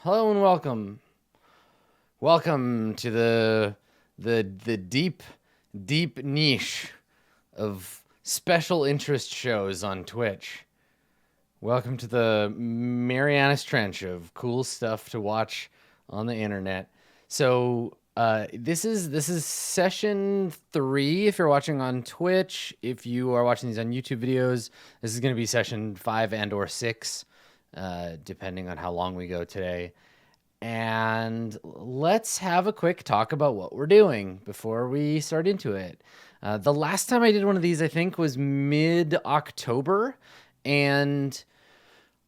Hello and welcome. Welcome to the deep niche of special interest shows on Twitch. Welcome to the Marianas Trench of cool stuff to watch on the internet. So this is session 3 if you're watching on Twitch. If you are watching these on YouTube videos, this is going to be session 5 and or 6, depending on how long we go today. And let's have a quick talk about what we're doing before we start into it. The last time I did one of these, I think, was mid-October, and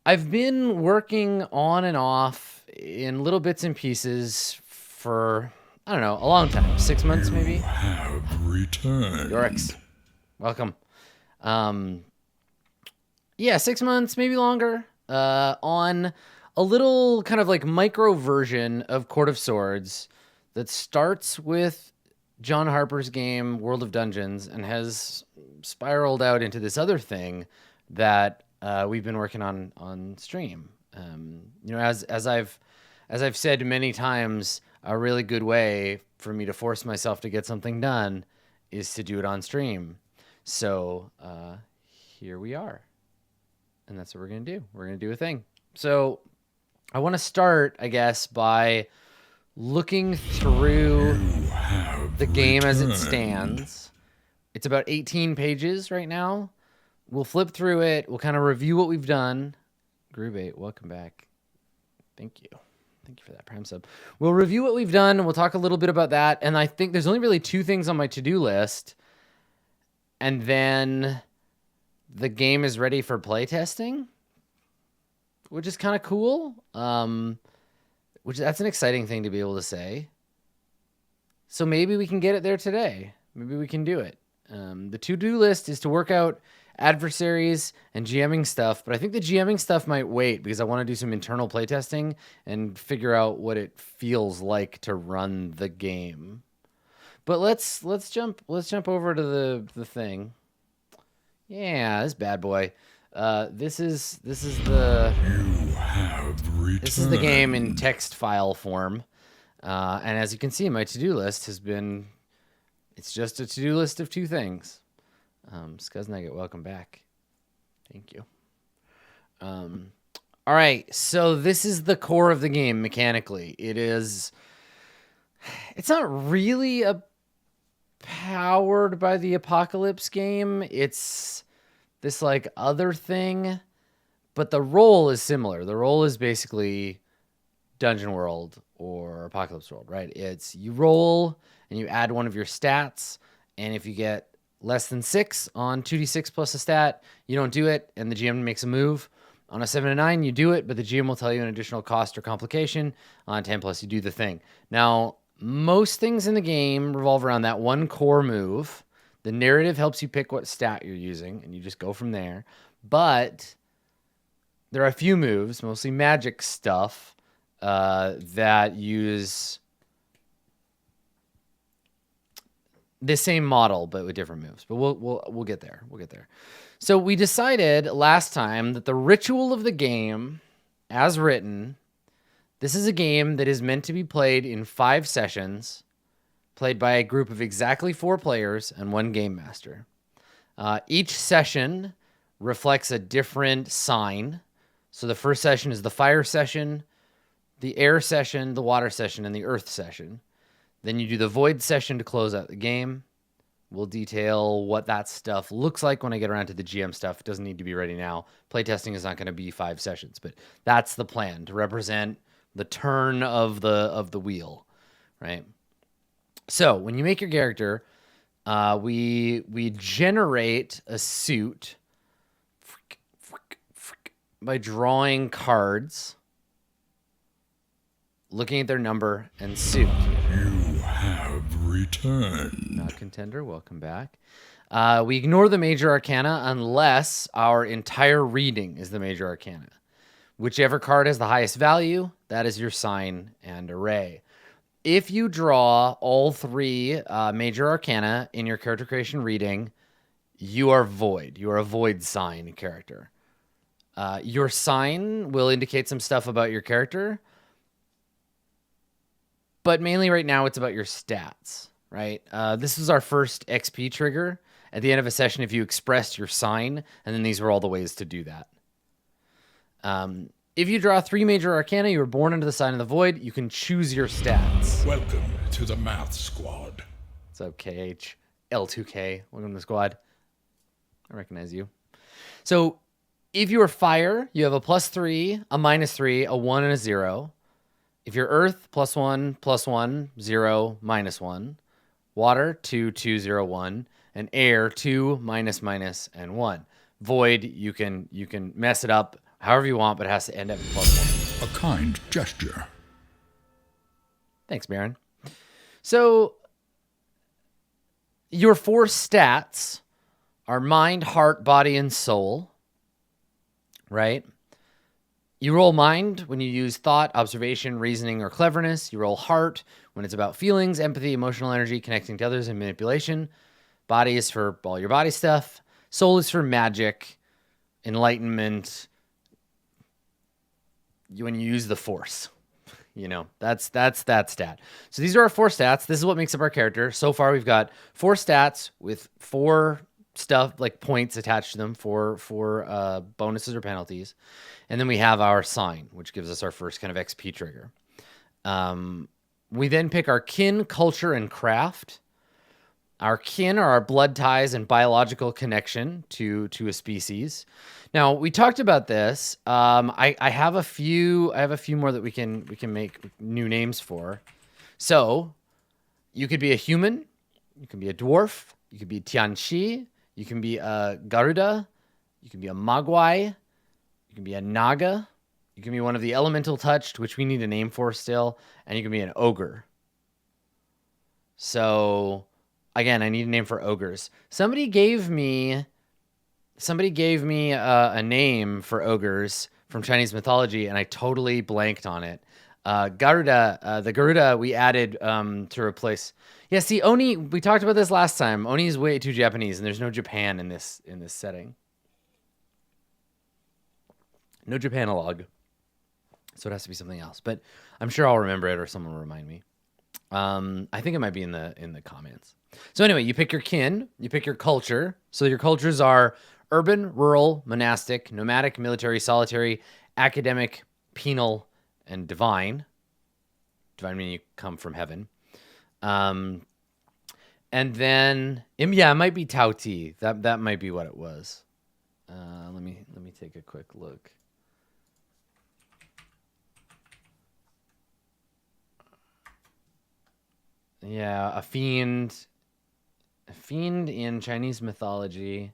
I've been working on and off in little bits and pieces for, I don't know, a long time. 6 months, maybe? You have returned. Yorix, welcome. Yeah, 6 months, maybe longer, on a little kind of like micro version of Court of Swords that starts with John Harper's game World of Dungeons and has spiraled out into this other thing that we've been working on stream. You know, as I've said many times, a really good way for me to force myself to get something done is to do it on stream. So here we are, and that's what we're gonna do. We're gonna do a thing. So I want to start, I guess, by looking through the game as it stands. It's about 18 pages right now. We'll flip through it. We'll kind of review what we've done. Groove8, welcome back. Thank you. Thank you for that Prime sub. We'll review what we've done, and we'll talk a little bit about that. And I think there's only really 2 things on my to-do list. And then the game is ready for playtesting, which is kind of cool. That's an exciting thing to be able to say. So maybe we can get it there today. Maybe we can do it. The to-do list is to work out adversaries and GMing stuff, but I think the GMing stuff might wait because I want to do some internal playtesting and figure out what it feels like to run the game. But let's jump over to the thing. Yeah, this bad boy. This is the game in text file form, and as you can see, my to-do list has been, it's just a to-do list of 2 things. Skuznugget, welcome back. Thank you. All right, so this is the core of the game mechanically. It's not really a powered by the apocalypse game. It's this like other thing, but the role is similar. The role is basically Dungeon World or Apocalypse World, right? It's you roll and you add one of your stats, and if you get less than 6 on 2d6 plus a stat, you don't do it, and the GM makes a move. On a 7 to 9, you do it, but the GM will tell you an additional cost or complication. On 10 plus, you do the thing. Now, most things in the game revolve around that one core move. The narrative helps you pick what stat you're using, and you just go from there. But there are a few moves, mostly magic stuff, that use the same model but with different moves. But we'll get there. We'll get there. So we decided last time that the ritual of the game, as written, this is a game that is meant to be played in 5 sessions, played by a group of exactly 4 players and 1 game master. Each session reflects a different sign. So the first session is the fire session, the air session, the water session, and the earth session. Then you do the void session to close out the game. We'll detail what that stuff looks like when I get around to the GM stuff. It doesn't need to be ready now. Playtesting is not going to be 5 sessions, but that's the plan, to represent the turn of the wheel, right? So when you make your character, we generate a suit by drawing cards, looking at their number and suit. You have returned. Not contender, welcome back. We ignore the major arcana unless our entire reading is the major arcana. Whichever card has the highest value, that is your sign and array. If you draw all 3 major arcana in your character creation reading, you are void. You are a void sign character. Your sign will indicate some stuff about your character, but mainly right now it's about your stats, right? This is our first XP trigger. At the end of a session, if you expressed your sign, and then these were all the ways to do that. If you draw 3 major arcana, you were born into the sign of the void, you can choose your stats. Welcome to the Math Squad. What's up, KH? L2K, welcome to the squad. I recognize you. So if you are fire, you have a +3, a -3, a 1, and a 0. If you're earth, +1, +1, 0, -1. Water, 2, 2, 0, 1. And air, 2, -, and 1. Void, you can mess it up however you want, but it has to end at +1. A kind gesture. Thanks, Baron. So your 4 stats are mind, heart, body, and soul, right? You roll mind when you use thought, observation, reasoning, or cleverness. You roll heart when it's about feelings, empathy, emotional energy, connecting to others, and manipulation. Body is for all your body stuff. Soul is for magic, enlightenment, when you use the force. That's that stat. So these are our 4 stats. This is what makes up our character. So far, we've got 4 stats with 4 stuff like points attached to them for bonuses or penalties. And then we have our sign, which gives us our first kind of XP trigger. We then pick our kin, culture, and craft. Our kin are our blood ties and biological connection to a species. Now, we talked about this. I have a few more that we can make new names for. So you could be a human, you can be a dwarf, you could be Tianxi, you can be a Garuda, you can be a Mogwai, you can be a Naga, you can be one of the elemental touched, which we need a name for still, and you can be an ogre. So again, I need a name for ogres. Somebody gave me a name for ogres from Chinese mythology, and I totally blanked on it. Garuda, the Garuda we added to replace. Yeah, see, Oni. We talked about this last time. Oni is way too Japanese, and there's no Japan in this setting. No Japanologue, so it has to be something else. But I'm sure I'll remember it, or someone will remind me. I think it might be in the comments. So anyway, you pick your kin, you pick your culture. So your cultures are urban, rural, monastic, nomadic, military, solitary, academic, penal, and divine. Divine meaning you come from heaven. And then, yeah, it might be Tao Ti. That might be what it was. Let me take a quick look. Yeah, a fiend in Chinese mythology.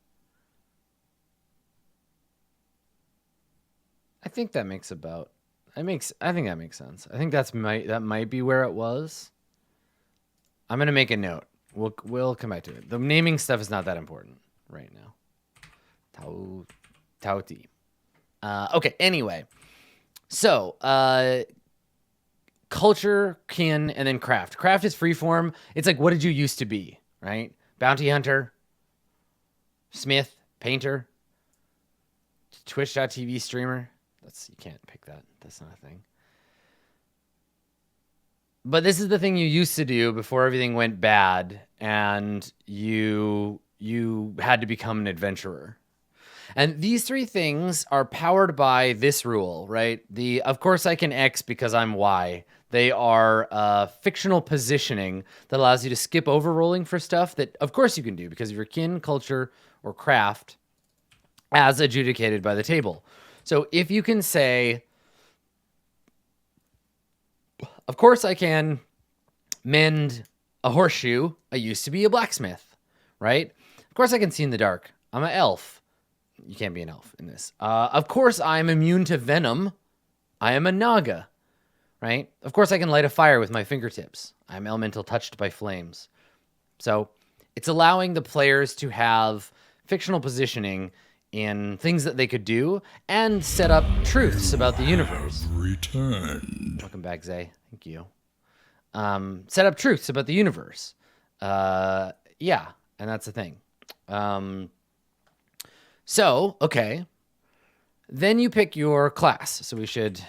I think that makes sense. I think that might be where it was. I'm gonna make a note. We'll come back to it. The naming stuff is not that important right now. Tao Ti. Okay. Anyway, so culture, kin, and then craft. Craft is freeform. It's like, what did you used to be, right? Bounty hunter, smith, painter, Twitch.tv streamer. You can't pick that. That's not a thing. But this is the thing you used to do before everything went bad, and you had to become an adventurer. And these 3 things are powered by this rule, right? Of course I can X because I'm Y. They are fictional positioning that allows you to skip over rolling for stuff that, of course, you can do because of your kin, culture, or craft as adjudicated by the table. So if you can say, of course I can mend a horseshoe. I used to be a blacksmith, right? Of course I can see in the dark. I'm an elf. You can't be an elf in this. Of course I'm immune to venom. I am a Naga, right? Of course I can light a fire with my fingertips. I'm elemental touched by flames. So it's allowing the players to have fictional positioning in things that they could do and set up truths about the universe. Returned. Welcome back, Zay. Thank you. Set up truths about the universe. Yeah, and that's the thing. So, okay. Then you pick your class. So we should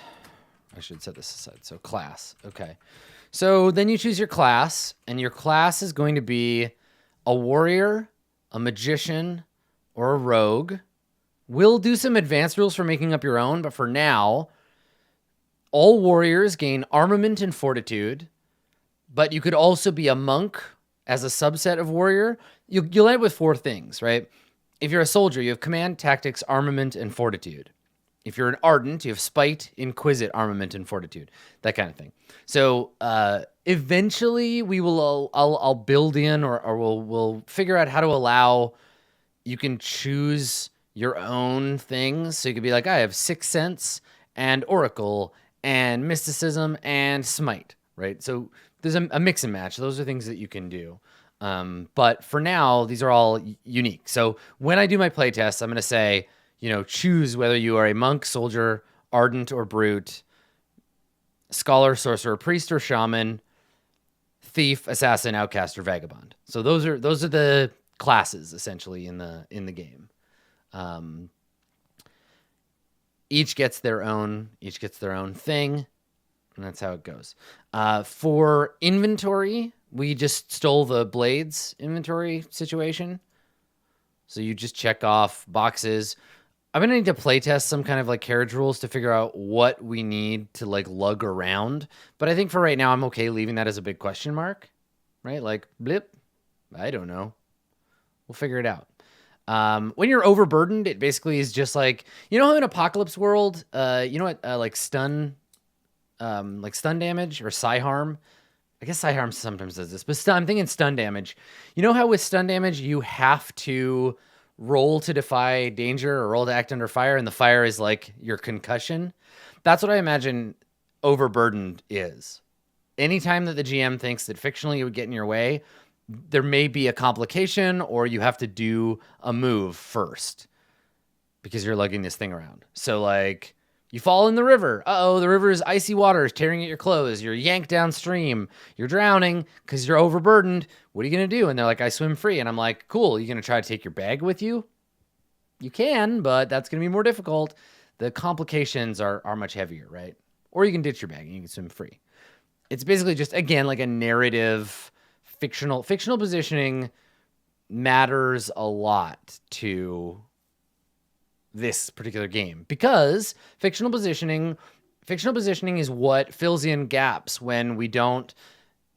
I should set this aside. So class. Okay. So then you choose your class, and your class is going to be a warrior, a magician, or a rogue. We'll do some advanced rules for making up your own, but for now, all warriors gain armament and fortitude, but you could also be a monk as a subset of warrior. You'll end with 4 things, right? If you're a soldier, you have command, tactics, armament, and fortitude. If you're an ardent, you have spite, inquisit, armament, and fortitude, that kind of thing. So eventually, I'll build in, or we'll figure out how to allow. You can choose your own things. So you could be like, I have Sixth Sense and Oracle and Mysticism and Smite, right? So there's a mix and match. Those are things that you can do. But for now, these are all unique. So when I do my playtests, I'm going to say, choose whether you are a monk, soldier, ardent, or brute, scholar, sorcerer, priest, or shaman, thief, assassin, outcast, or vagabond. So those are the classes essentially in the game. Each gets their own thing, and that's how it goes. For inventory, we just stole the blades inventory situation. So you just check off boxes. I'm going to need to playtest some kind of like carriage rules to figure out what we need to like lug around. But I think for right now, I'm okay leaving that as a big question mark, right? Like blip. I don't know. We'll figure it out. When you're overburdened, it basically is just like, how in Apocalypse World, like stun damage or psi harm. I guess psi harm sometimes does this, but I'm thinking stun damage. You know how with stun damage, you have to roll to defy danger or roll to act under fire, and the fire is like your concussion. That's what I imagine overburdened is. Anytime that the GM thinks that fictionally it would get in your way, there may be a complication, or you have to do a move first because you're lugging this thing around. So like you fall in the river. Uh-oh, the river is icy waters tearing at your clothes. You're yanked downstream. You're drowning because you're overburdened. What are you going to do? And they're like, I swim free. And I'm like, cool. You going to try to take your bag with you? You can, but that's going to be more difficult. The complications are much heavier, right? Or you can ditch your bag and you can swim free. It's basically just, again, like a narrative, fictional positioning matters a lot to this particular game, because fictional positioning is what fills in gaps when we don't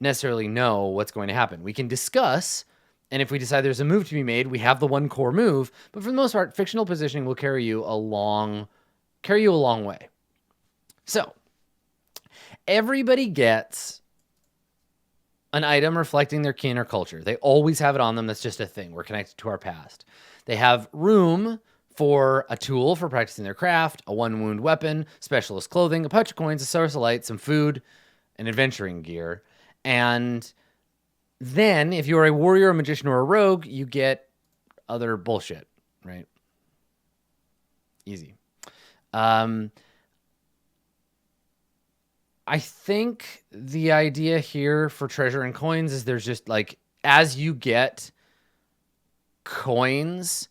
necessarily know what's going to happen. We can discuss, and if we decide there's a move to be made, we have the one core move, but for the most part, fictional positioning will carry you a long way. So everybody gets an item reflecting their kin or culture. They always have it on them. That's just a thing. We're connected to our past. They have room for a tool for practicing their craft, a one-wound weapon, specialist clothing, a pouch of coins, a source of light, some food, and adventuring gear. And then, if you're a warrior, a magician, or a rogue, you get other bullshit, right? Easy. I think the idea here for treasure and coins is there's just like, as you get coins,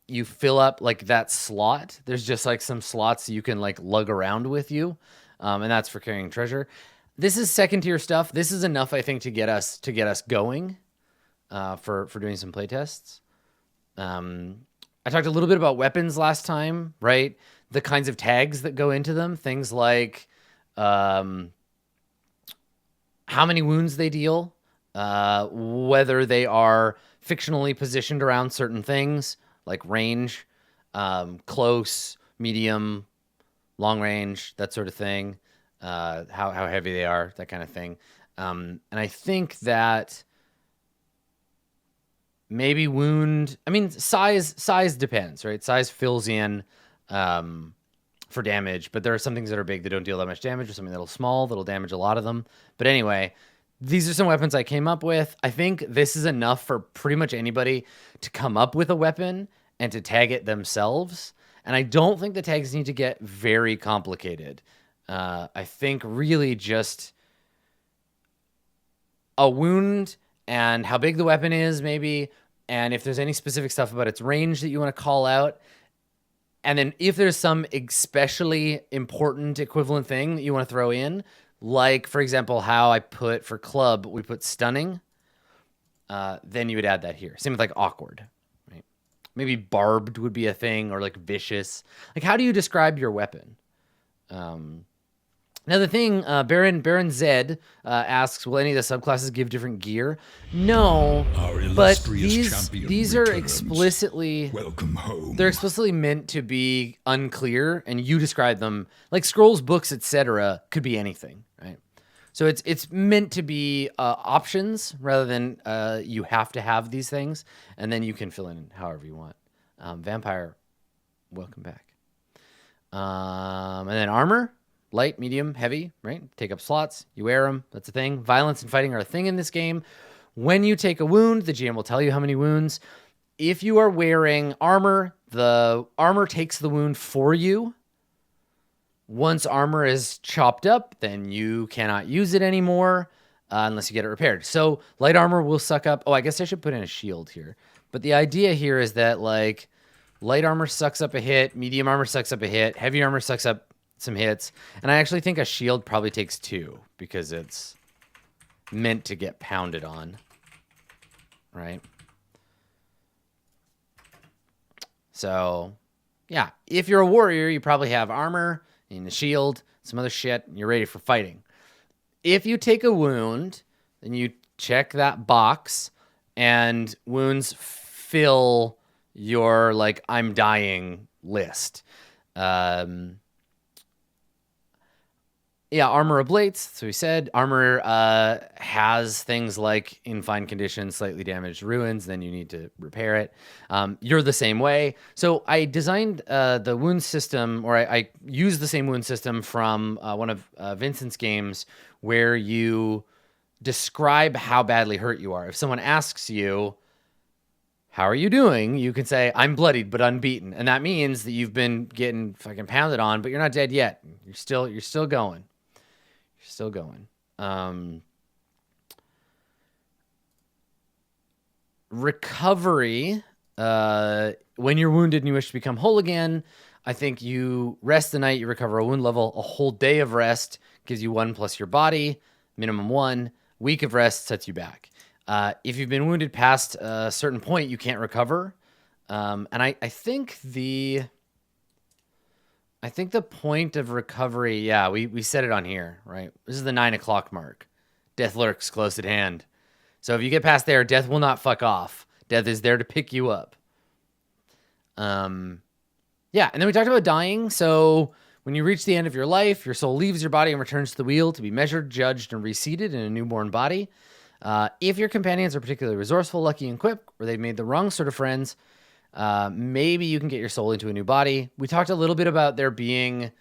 you fill up like that slot. There's just like some slots you can like lug around with you. And that's for carrying treasure. This is second tier stuff. This is enough, I think, to get us going for doing some playtests. I talked a little bit about weapons last time, right? The kinds of tags that go into them. Things like how many wounds they deal, whether they are fictionally positioned around certain things, like range, close, medium, long range, that sort of thing, how heavy they are, that kind of thing. And I think that maybe size depends, right? Size fills in for damage, but there are some things that are big that don't deal that much damage, or something that'll small that'll damage a lot of them. But anyway, these are some weapons I came up with. I think this is enough for pretty much anybody to come up with a weapon and to tag it themselves. And I don't think the tags need to get very complicated. I think really just a wound and how big the weapon is, maybe, and if there's any specific stuff about its range that you want to call out. And then if there's some especially important equivalent thing that you want to throw in, like, for example, how I put for club, we put stunning, then you would add that here. Same with like awkward, right? Maybe barbed would be a thing, or like vicious. Like, how do you describe your weapon? Another thing, Baron Zed asks, will any of the subclasses give different gear? No, Our but illustrious champion these are returns. explicitly Welcome home. they're explicitly meant to be unclear, and you describe them like scrolls, books, etc. Could be anything, right? So it's meant to be options rather than you have to have these things, and then you can fill in however you want. Vampire, welcome back. And then armor. Light, medium, heavy, right? Take up slots. You wear them. That's a thing. Violence and fighting are a thing in this game. When you take a wound, the GM will tell you how many wounds. If you are wearing armor, the armor takes the wound for you. Once armor is chopped up, then you cannot use it anymore unless you get it repaired. So light armor will suck up. Oh, I guess I should put in a shield here. But the idea here is that like light armor sucks up a hit, medium armor sucks up a hit, heavy armor sucks up some hits, and I actually think a shield probably takes 2 because it's meant to get pounded on, right? So, yeah, if you're a warrior, you probably have armor and a shield, some other shit, and you're ready for fighting. If you take a wound, then you check that box, and wounds fill your, like, I'm dying list. Yeah, armor ablates. So we said armor has things like in fine condition, slightly damaged ruins. Then you need to repair it. You're the same way. So I designed the wound system, or I used the same wound system from one of Vincent's games, where you describe how badly hurt you are. If someone asks you, how are you doing? You can say, I'm bloodied but unbeaten. And that means that you've been getting fucking pounded on, but you're not dead yet. You're still going. You're still going. Recovery. When you're wounded and you wish to become whole again, I think you rest the night, you recover a wound level. A whole day of rest gives you 1 plus your body, minimum 1. Week of rest sets you back. If you've been wounded past a certain point, you can't recover. And I think the point of recovery, yeah, we set it on here, right? This is the 9 o'clock mark. Death lurks close at hand. So if you get past there, death will not fuck off. Death is there to pick you up. Yeah, and then we talked about dying. So when you reach the end of your life, your soul leaves your body and returns to the wheel to be measured, judged, and reseated in a newborn body. If your companions are particularly resourceful, lucky, and quick, or they've made the wrong sort of friends, maybe you can get your soul into a new body. We talked a little bit about there being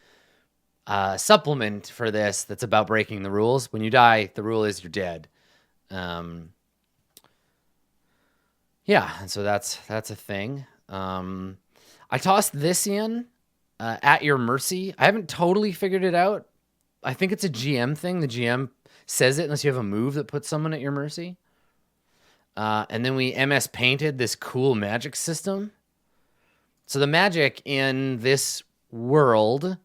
a supplement for this that's about breaking the rules. When you die, the rule is you're dead. Yeah, and so that's a thing. I tossed this in at your mercy. I haven't totally figured it out. I think it's a GM thing. The GM says it unless you have a move that puts someone at your mercy. And then we MS painted this cool magic system. So the magic in this world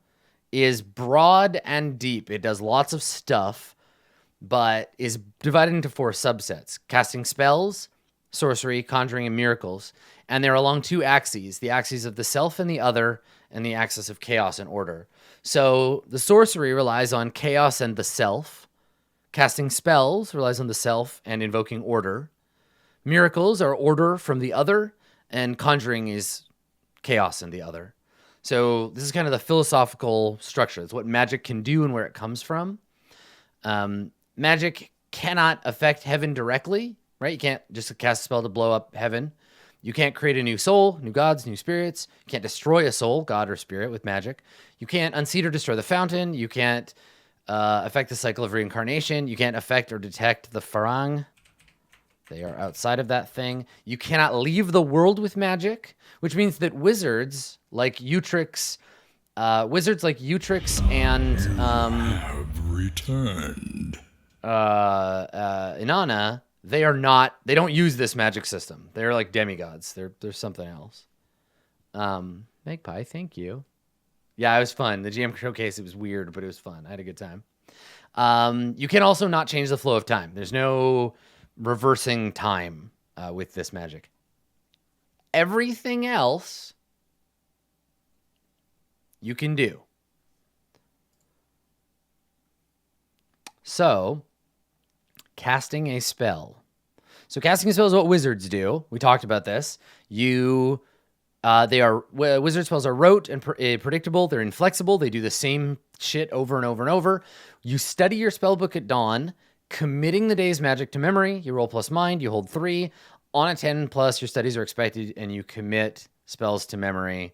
is broad and deep. It does lots of stuff, but is divided into 4 subsets: casting spells, sorcery, conjuring, and miracles. And they're along 2 axes, the axes of the self and the other, and the axis of chaos and order. So the sorcery relies on chaos and the self. Casting spells relies on the self and invoking order. Miracles are order from the other, and conjuring is chaos and the other. So this is kind of the philosophical structure. It's what magic can do and where it comes from. Magic cannot affect heaven directly, right? You can't just cast a spell to blow up heaven. You can't create a new soul, new gods, new spirits. You can't destroy a soul, god, or spirit with magic. You can't unseat or destroy the fountain. You can't affect the cycle of reincarnation. You can't affect or detect the Farang. They are outside of that thing. You cannot leave the world with magic, which means that wizards like Utrix and Have returned. Inanna, they don't use this magic system. They're like demigods. They're something else. Magpie, thank you. Yeah, it was fun. The GM showcase, it was weird, but it was fun. I had a good time. You can also not change the flow of time. There's no reversing time with this magic. Everything else you can do. So, casting a spell. So casting a spell is what wizards do. We talked about this. Wizard spells are rote and predictable. They're inflexible. They do the same shit over and over and over. You study your spellbook at dawn, committing the day's magic to memory. You roll plus mind. You hold 3. On a 10 plus, your studies are expected, and you commit spells to memory.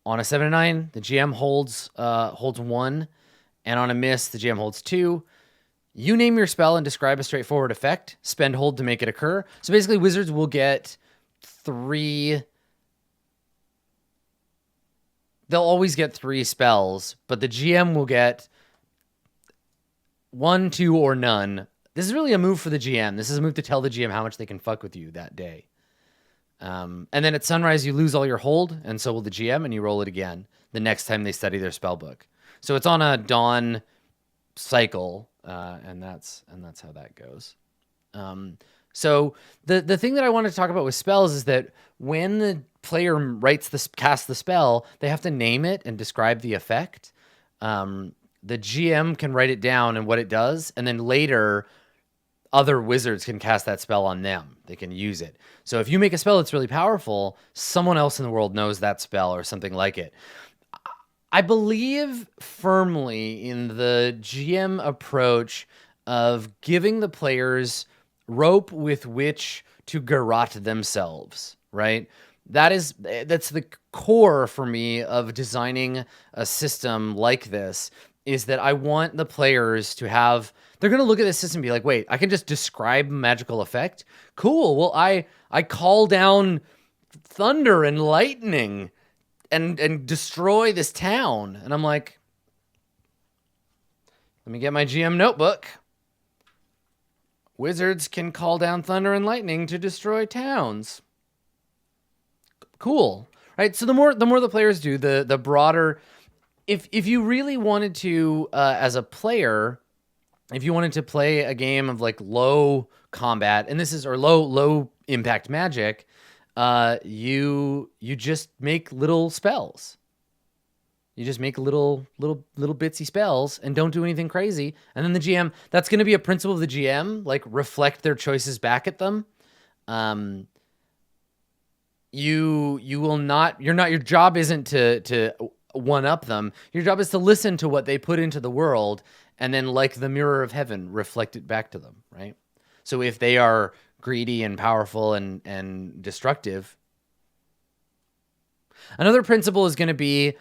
On a 7 and 9, the GM holds 1, and on a miss, the GM holds 2. You name your spell and describe a straightforward effect. Spend hold to make it occur. So basically, wizards will get 3. They'll always get 3 spells, but the GM will get 1, 2, or none. This is really a move for the GM. This is a move to tell the GM how much they can fuck with you that day. And then at sunrise, you lose all your hold, and so will the GM, and you roll it again the next time they study their spell book. So it's on a dawn cycle, and that's how that goes. So the thing that I wanted to talk about with spells is that when the player casts the spell, they have to name it and describe the effect. The GM can write it down and what it does, and then later other wizards can cast that spell on them. They can use it. So if you make a spell that's really powerful, someone else in the world knows that spell or something like it. I believe firmly in the GM approach of giving the players rope with which to garrote themselves, right? That's the core for me of designing a system like this, is that I want the players to have, they're going to look at this system and be like, wait, I can just describe a magical effect? Cool. Well, I call down thunder and lightning and destroy this town. And I'm like, let me get my GM notebook. Wizards can call down thunder and lightning to destroy towns. Cool. Right? So the more the players do, the broader. If you really wanted to, as a player, if you wanted to play a game of like low combat, and low impact magic, you just make little spells. You just make little bitsy spells and don't do anything crazy. And then the GM, that's going to be a principle of the GM, like reflect their choices back at them. Your job isn't to one up them. Your job is to listen to what they put into the world and then, like the mirror of heaven, reflect it back to them, right? So if they are greedy and powerful and destructive, another principle is going to be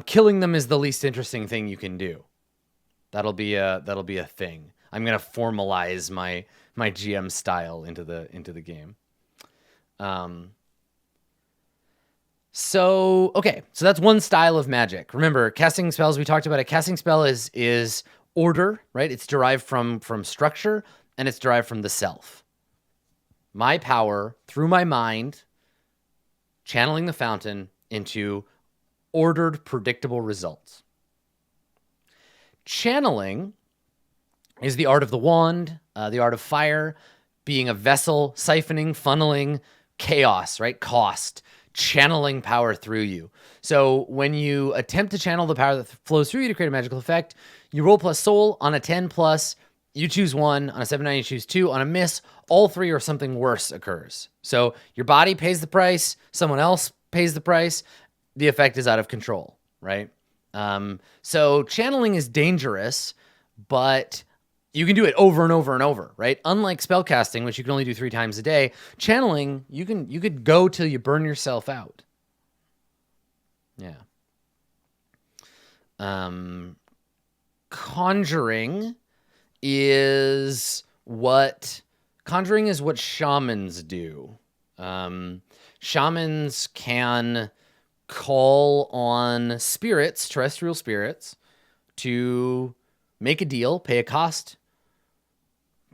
killing them is the least interesting thing you can do. That'll be a thing. I'm going to formalize my GM style into the game. So that's one style of magic. Remember, casting spells, we talked about a casting spell is order, right? It's derived from structure, and it's derived from the self. My power through my mind, channeling the fountain into ordered, predictable results. Channeling is the art of the wand, the art of fire, being a vessel, siphoning, funneling, chaos, right? Cost. Channeling power through you. So when you attempt to channel the power that flows through you to create a magical effect, you roll plus soul. On a 10 plus, you choose 1. On a 7-9, you choose 2. On a miss, all 3 or something worse occurs. So your body pays the price, someone else pays the price, the effect is out of control, right? So channeling is dangerous, but you can do it over and over and over, right? Unlike spellcasting, which you can only do 3 times a day, channeling, you could go till you burn yourself out. Yeah. Conjuring is what shamans do. Shamans can call on spirits, terrestrial spirits, to make a deal, pay a cost,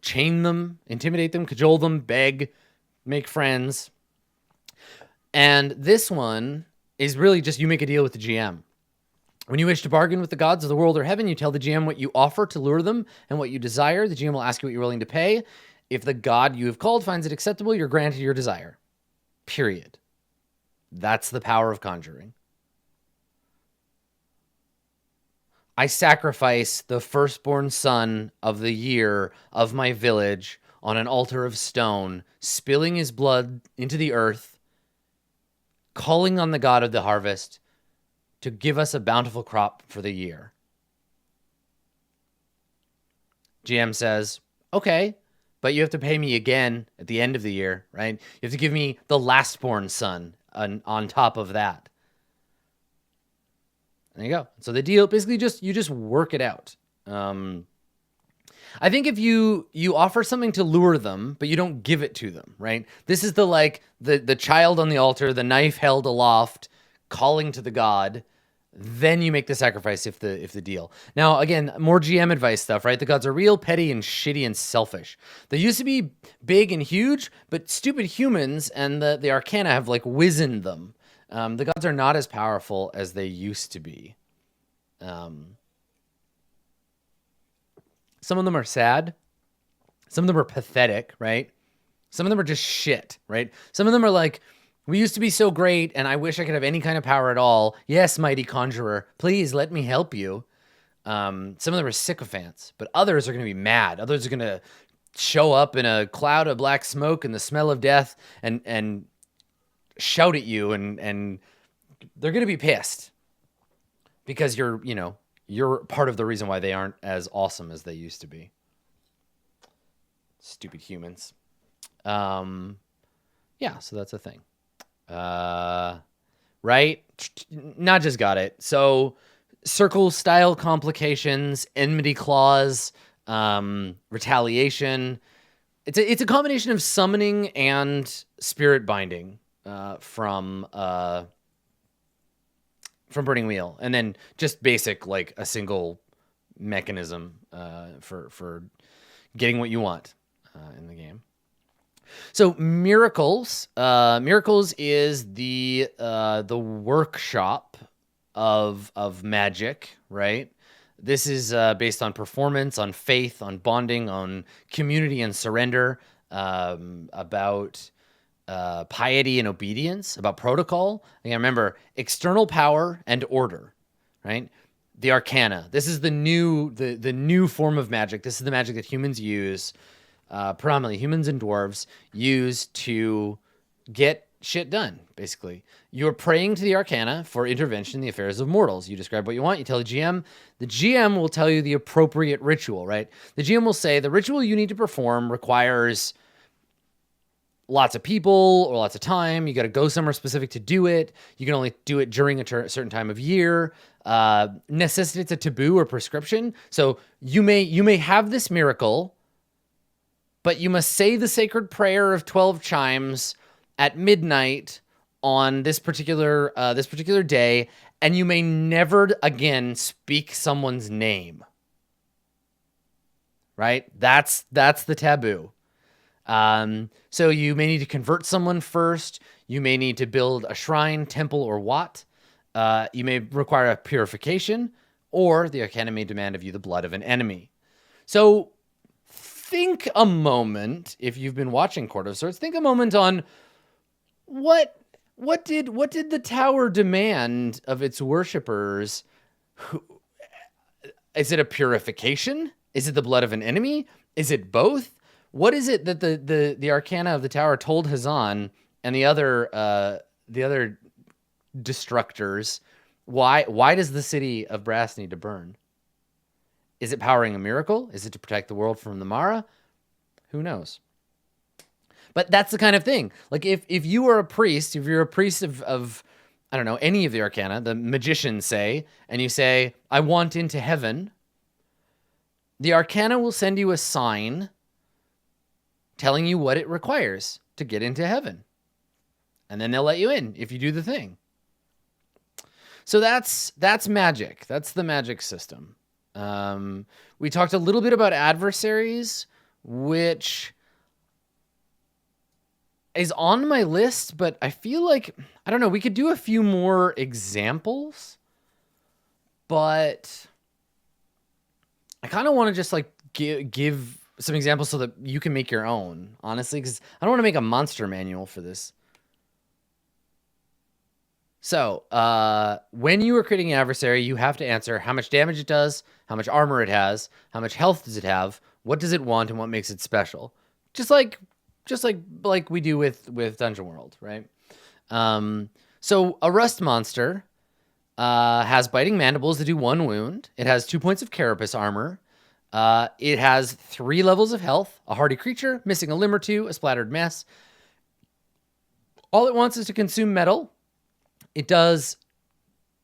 chain them, intimidate them, cajole them, beg, make friends. And this one is really just you make a deal with the GM. When you wish to bargain with the gods of the world or heaven, you tell the GM what you offer to lure them and what you desire. The GM will ask you what you're willing to pay. If the god you have called finds it acceptable, you're granted your desire. Period. That's the power of conjuring. I sacrifice the firstborn son of the year of my village on an altar of stone, spilling his blood into the earth, calling on the god of the harvest to give us a bountiful crop for the year. GM says, okay, but you have to pay me again at the end of the year, right? You have to give me the lastborn son on top of that. There you go. So the deal, basically you just work it out. I think if you offer something to lure them, but you don't give it to them, right? This is the child on the altar, the knife held aloft, calling to the god. Then you make the sacrifice if the deal. Now, again, more GM advice stuff, right? The gods are real, petty, and shitty and selfish. They used to be big and huge, but stupid humans and the Arcana have wizened them. The gods are not as powerful as they used to be. Some of them are sad. Some of them are pathetic, right? Some of them are just shit, right? Some of them are like, we used to be so great, and I wish I could have any kind of power at all. Yes, mighty conjurer, please let me help you. Some of them are sycophants, but others are going to be mad. Others are going to show up in a cloud of black smoke and the smell of death and shout at you, and they're going to be pissed because you're part of the reason why they aren't as awesome as they used to be. Stupid humans. Yeah, so that's a thing. Right? Not just got it. So circle style complications, enmity clause, retaliation. It's a combination of summoning and spirit binding from Burning Wheel, and then just basic a single mechanism for getting what you want in the game. So miracles is the workshop of magic, right? This is based on performance, on faith, on bonding, on community and surrender, about piety and obedience, about protocol. Again, remember, external power and order, right? The Arcana. This is the new form of magic. This is the magic that humans use. Predominantly humans and dwarves use to get shit done, basically. You're praying to the Arcana for intervention in the affairs of mortals. You describe what you want, you tell the GM. The GM will tell you the appropriate ritual, right? The GM will say, the ritual you need to perform requires lots of people or lots of time. You got to go somewhere specific to do it. You can only do it during a certain time of year. Necessitates a taboo or prescription. So you may have this miracle, but you must say the sacred prayer of 12 chimes at midnight on this particular day, and you may never again speak someone's name. Right? That's the taboo. So you may need to convert someone first. You may need to build a shrine, temple, or wat. You may require a purification, or the Arcana may demand of you the blood of an enemy. So think a moment, if you've been watching Court of Swords, think a moment on what did the tower demand of its worshippers? Is it a purification? Is it the blood of an enemy? Is it both? What is it that the Arcana of the tower told Hazan and the other destructors? Why does the city of Brass need to burn? Is it powering a miracle? Is it to protect the world from the Mara? Who knows? But that's the kind of thing. Like if you are a priest, if you're a priest of I don't know, any of the Arcana, the magicians say, and you say, I want into heaven, the Arcana will send you a sign telling you what it requires to get into heaven. And then they'll let you in if you do the thing. So that's magic. That's the magic system. We talked a little bit about adversaries, which is on my list, but I feel like, I don't know, we could do a few more examples, but I kind of want to just like give some examples so that you can make your own, honestly, because I don't want to make a monster manual for this. So, when you are creating an adversary, you have to answer how much damage it does, how much armor it has, how much health does it have, what does it want, and what makes it special. Just like we do with Dungeon World, right? So a rust monster has biting mandibles that do 1 wound. It has 2 points of carapace armor. It has 3 levels of health, a hardy creature, missing a limb or 2, a splattered mess. All it wants is to consume metal. It does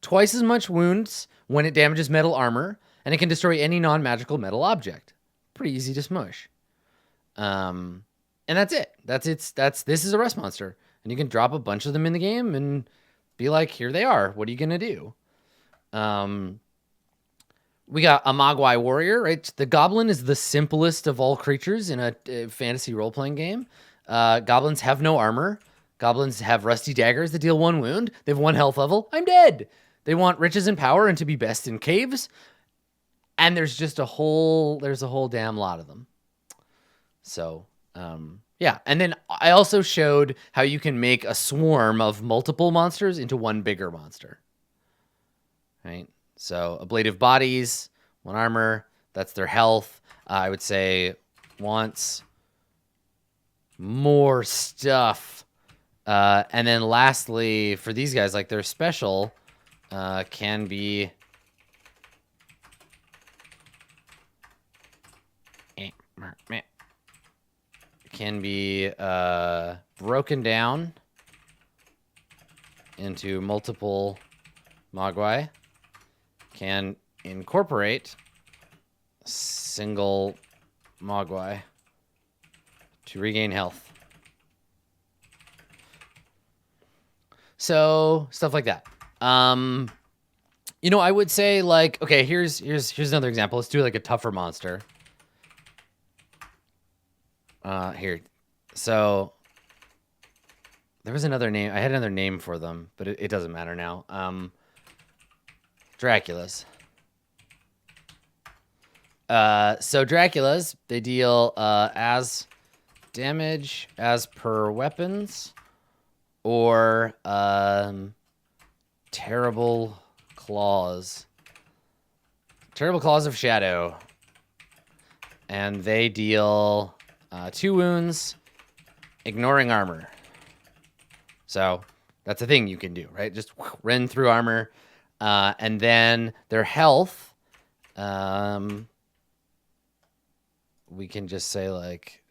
twice as much wounds when it damages metal armor, and it can destroy any non-magical metal object. Pretty easy to smush. And that's it. This is a rust monster. And you can drop a bunch of them in the game and be like, here they are. What are you going to do? We got a Mogwai warrior, right? The goblin is the simplest of all creatures in a fantasy role-playing game. Goblins have no armor. Goblins have rusty daggers that deal 1 wound. They have 1 health level. I'm dead. They want riches and power and to be best in caves. And there's a whole damn lot of them. So, yeah. And then I also showed how you can make a swarm of multiple monsters into 1 bigger monster. Right? So, ablative bodies, 1 armor, that's their health. I would say wants more stuff. And then lastly, for these guys, like their special can be broken down into multiple Mogwai, can incorporate single Mogwai to regain health. So stuff like that. I would say like, okay, here's another example. Let's do like a tougher monster. Here. So there was another name. I had another name for them, but it doesn't matter now. Draculas. So Draculas, they deal as damage as per weapons. Or Terrible Claws. Terrible Claws of Shadow. And they deal 2 wounds, ignoring armor. So that's a thing you can do, right? Just run through armor. And then their health, we can just say like...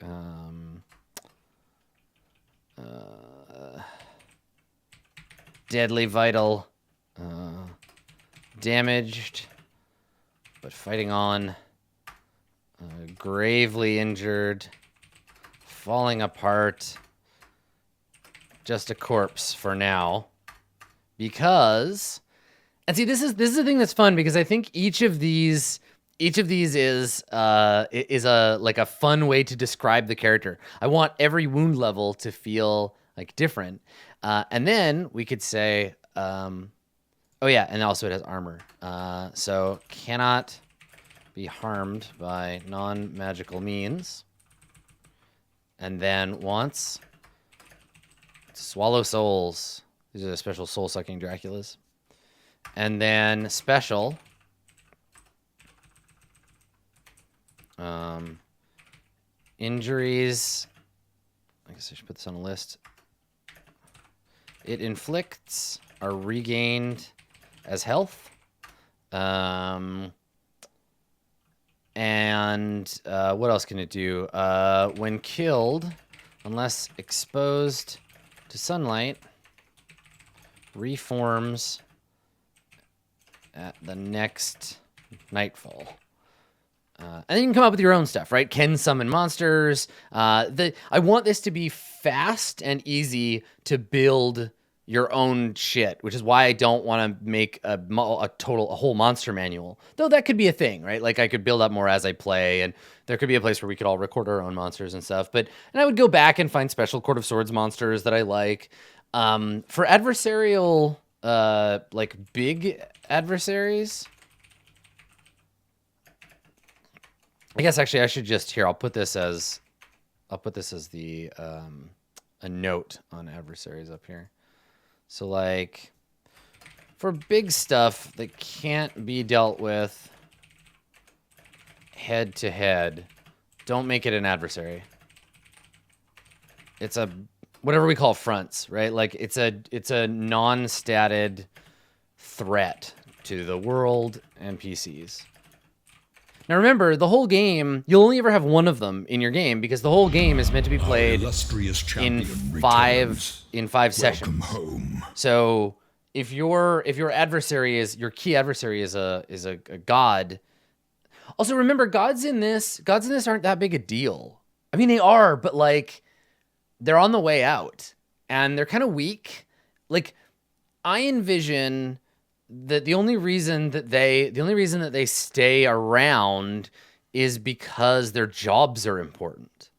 deadly vital, damaged, but fighting on, gravely injured, falling apart, just a corpse for now. Because, and see, this is the thing that's fun, because I think each of these is a fun way to describe the character. I want every wound level to feel like different. And then we could say, oh yeah, and also it has armor. So cannot be harmed by non-magical means. And then wants to swallow souls. These are the special soul-sucking Draculas. And then special. Injuries. I guess I should put this on a list. It inflicts are regained as health. And what else can it do? When killed, unless exposed to sunlight, reforms at the next nightfall. And then you can come up with your own stuff, right? Can summon monsters. I want this to be fast and easy to build your own shit, which is why I don't want to make a whole monster manual. Though that could be a thing, right? Like I could build up more as I play, and there could be a place where we could all record our own monsters and stuff. And I would go back and find special Court of Swords monsters that I like. For adversarial, like big adversaries, I guess actually I should just I'll put this as the a note on adversaries up here. So like for big stuff that can't be dealt with head to head, don't make it an adversary. It's a whatever we call fronts, right? Like it's a non-statted threat to the world and PCs. Now remember, the whole game, you'll only ever have one of them in your game because the whole game is meant to be played in five sessions. Home. So if your adversary is your key adversary is a god. Also remember, gods in this aren't that big a deal. I mean they are, but like they're on the way out and they're kind of weak. Like I envision that the only reason that they stay around is because their jobs are important,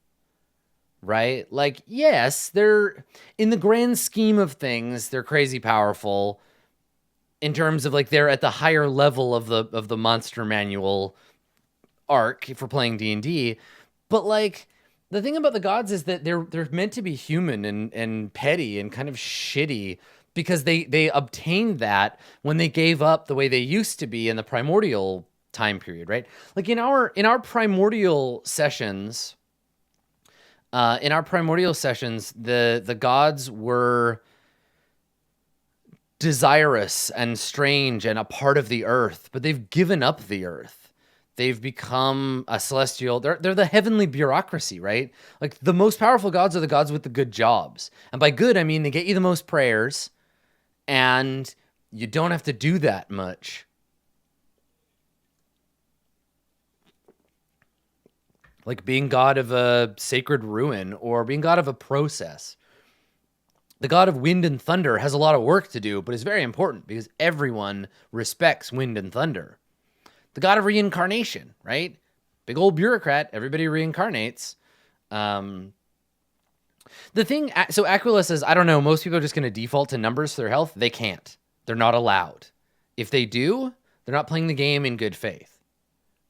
right? Like, yes, they're in the grand scheme of things, they're crazy powerful in terms of like they're at the higher level of the monster manual arc for playing D&D. But like the thing about the gods is that they're meant to be human and petty and kind of shitty, because they obtained that when they gave up the way they used to be in the primordial time period, right? Like in our primordial sessions, the gods were desirous and strange and a part of the earth, but they've given up the earth. They've become a celestial. They're the heavenly bureaucracy, right? Like the most powerful gods are the gods with the good jobs. And by good, I mean they get you the most prayers, and you don't have to do that much. Like being god of a sacred ruin or being god of a process. The god of wind and thunder has a lot of work to do, but is very important because everyone respects wind and thunder. The god of reincarnation, right? Big old bureaucrat, everybody reincarnates. The thing, so Aquila says, I don't know, most people are just going to default to numbers for their health. They can't. They're not allowed. If they do, they're not playing the game in good faith.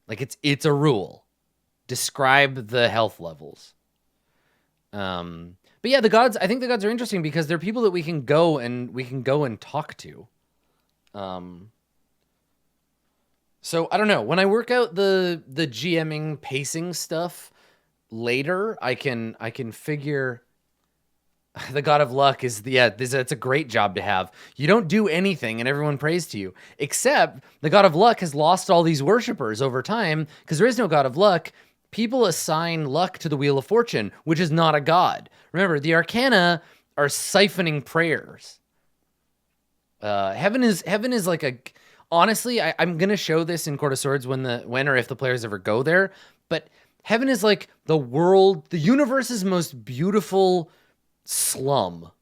Like it's a rule. Describe the health levels. But yeah, the gods, I think the gods are interesting because they're people that we can go and talk to. So I don't know. When I work out the GMing pacing stuff later, I can figure the god of luck is that's a great job to have. You don't do anything and everyone prays to you, except the god of luck has lost all these worshipers over time because there is no god of luck. People assign luck to the Wheel of Fortune, which is not a god. Remember, the Arcana are siphoning prayers. Heaven is like a. Honestly, I'm gonna show this in Court of Swords when or if the players ever go there. But heaven is like the universe's most beautiful slum.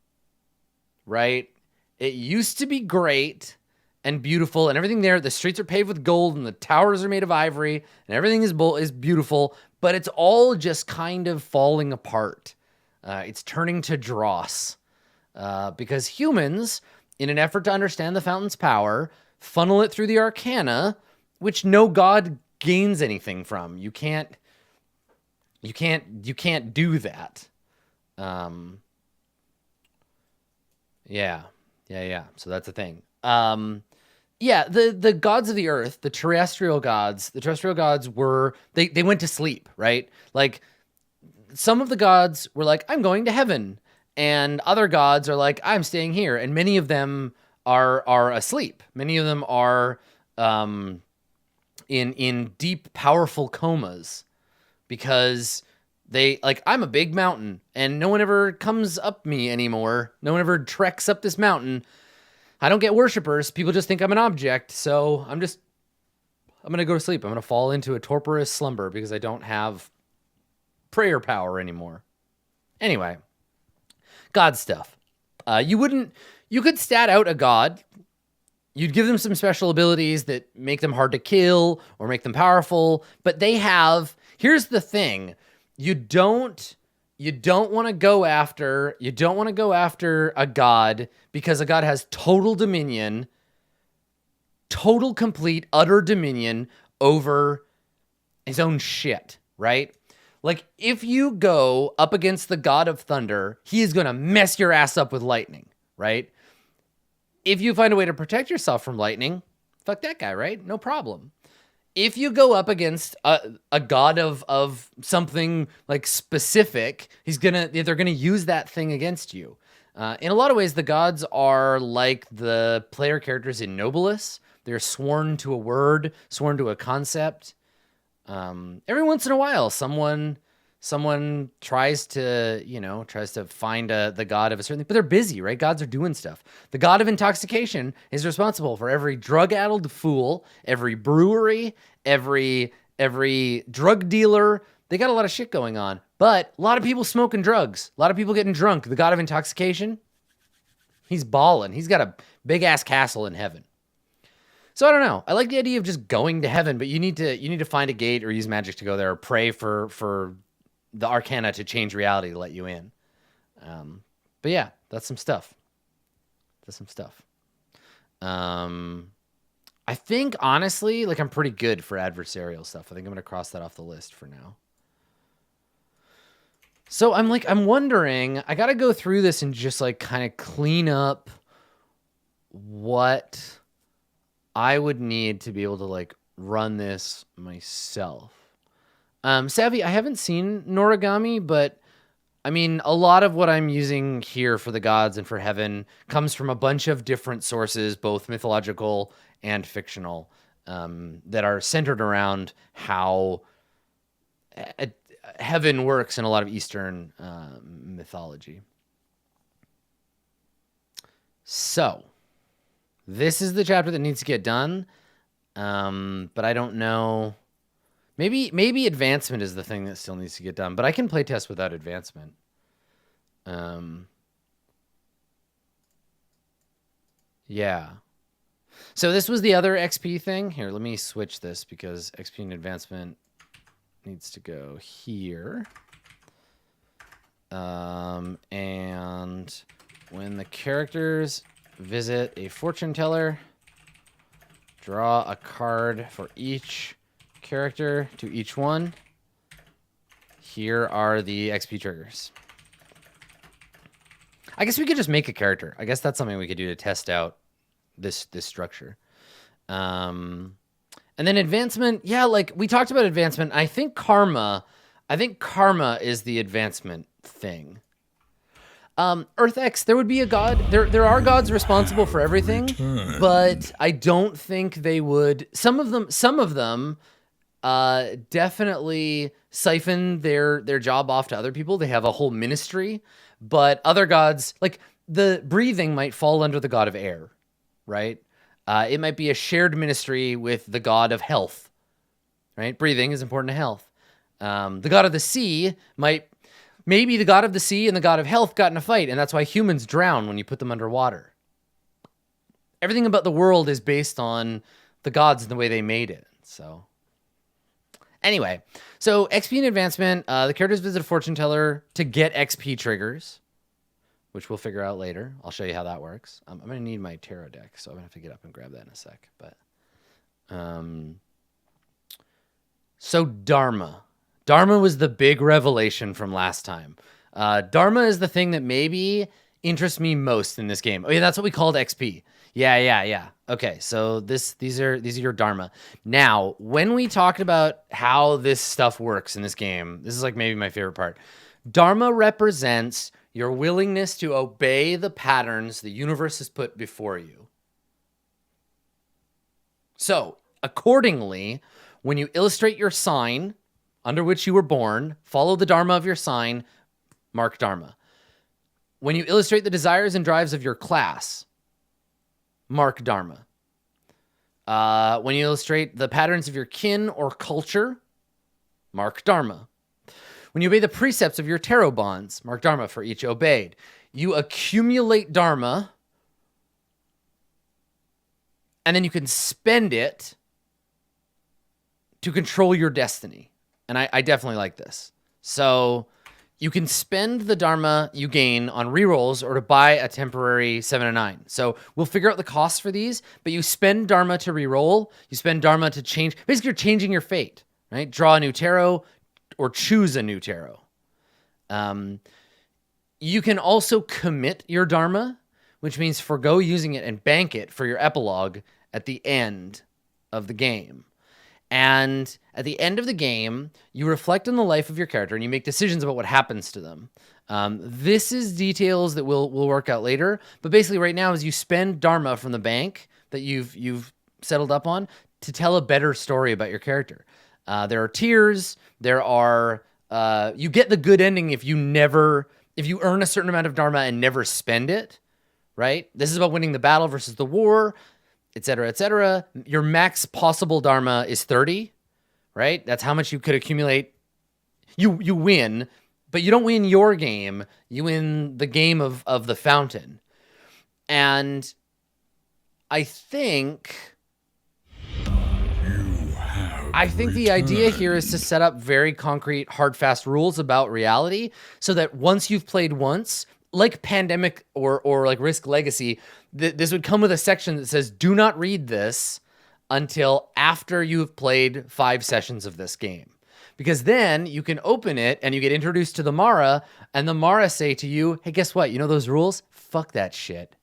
Right? It used to be great and beautiful and everything there. The streets are paved with gold and the towers are made of ivory and everything is beautiful, but it's all just kind of falling apart. It's turning to dross because humans, in an effort to understand the fountain's power, funnel it through the Arcana, which no god gains anything from. You can't do that. Yeah. So that's the thing. Yeah, the gods of the earth, the terrestrial gods were, they went to sleep, right? Like some of the gods were like, I'm going to heaven. And other gods are like, I'm staying here. And many of them are asleep. Many of them are in deep, powerful comas because they like, I'm a big mountain and no one ever comes up me anymore. No one ever treks up this mountain. I don't get worshipers. People just think I'm an object. So I'm going to go to sleep. I'm going to fall into a torporous slumber because I don't have prayer power anymore. Anyway, God stuff. You wouldn't You could stat out a god. You'd give them some special abilities that make them hard to kill or make them powerful, but they have, here's the thing. You don't want to go after a god because a god has total dominion, total complete utter dominion over his own shit, right? Like if you go up against the god of thunder, he is going to mess your ass up with lightning, right? If you find a way to protect yourself from lightning, fuck that guy, right? No problem. If you go up against a god of something like specific, they're gonna use that thing against you. In a lot of ways, the gods are like the player characters in Nobilis. They're sworn to a word, sworn to a concept. Every once in a while, someone tries to find the god of a certain thing, but they're busy, right? Gods are doing stuff. The god of intoxication is responsible for every drug-addled fool, every brewery, every drug dealer. They got a lot of shit going on, but a lot of people smoking drugs, a lot of people getting drunk. The god of intoxication, he's balling. He's got a big-ass castle in heaven. So I don't know. I like the idea of just going to heaven, but you need to find a gate or use magic to go there or pray for the arcana to change reality to let you in. But yeah, that's some stuff. I think honestly, like I'm pretty good for adversarial stuff. I think I'm going to cross that off the list for now. So I'm wondering, I got to go through this and just like kind of clean up what I would need to be able to like run this myself. Savvy, I haven't seen Noragami, but I mean, a lot of what I'm using here for the gods and for heaven comes from a bunch of different sources, both mythological and fictional, that are centered around how heaven works in a lot of Eastern mythology. So, this is the chapter that needs to get done, but I don't know. Maybe advancement is the thing that still needs to get done, but I can playtest without advancement. Yeah. So this was the other XP thing. Here, let me switch this because XP and advancement needs to go here. And when the characters visit a fortune teller, draw a card for each character to each one. Here are the XP triggers. I guess we could just make a character. I guess that's something we could do to test out this structure. And then advancement, yeah, like we talked about advancement. I think karma is the advancement thing. EarthX, there would be a god. There are gods responsible for everything, but I don't think they would. Some of them definitely siphon their job off to other people. They have a whole ministry, but other gods, like the breathing, might fall under the god of air, right? It might be a shared ministry with the god of health, right? Breathing is important to health. The god of the sea maybe the god of the sea and the god of health got in a fight, and that's why humans drown when you put them underwater. Everything about the world is based on the gods and the way they made it. So anyway, so XP and advancement, the characters visit a fortune teller to get XP triggers, which we'll figure out later. I'll show you how that works. I'm going to need my tarot deck, so I'm going to have to get up and grab that in a sec. But so Dharma. Dharma was the big revelation from last time. Dharma is the thing that maybe interests me most in this game. Oh yeah, that's what we called XP. Yeah. Okay, so these are your Dharma. Now, when we talked about how this stuff works in this game, this is like maybe my favorite part. Dharma represents your willingness to obey the patterns the universe has put before you. So, accordingly, when you illustrate your sign under which you were born, follow the Dharma of your sign, mark Dharma. When you illustrate the desires and drives of your class, mark Dharma. When you illustrate the patterns of your kin or culture, mark Dharma. When you obey the precepts of your tarot bonds, mark Dharma for each obeyed. You accumulate Dharma and then you can spend it to control your destiny. And I definitely like this. So you can spend the Dharma you gain on rerolls or to buy a temporary 7 and 9. So we'll figure out the costs for these, but you spend Dharma to reroll, you spend Dharma to change. Basically, you're changing your fate, right? Draw a new tarot or choose a new tarot. You can also commit your Dharma, which means forgo using it and bank it for your epilogue at the end of the game. And at the end of the game, you reflect on the life of your character and you make decisions about what happens to them. This is details that we'll work out later. But basically right now is you spend Dharma from the bank that you've settled up on to tell a better story about your character. There are tiers. There are... you get the good ending if you earn a certain amount of Dharma and never spend it, right? This is about winning the battle versus the war, etc., etc. Your max possible Dharma is 30, right? That's how much you could accumulate. You win, but you don't win your game. You win the game of the fountain. And I think the idea here is to set up very concrete, hard, fast rules about reality so that once you've played once, like Pandemic or like Risk Legacy, this would come with a section that says, do not read this until after you've played 5 sessions of this game. Because then you can open it and you get introduced to the Mara, and the Mara say to you, hey, guess what? You know those rules? Fuck that shit.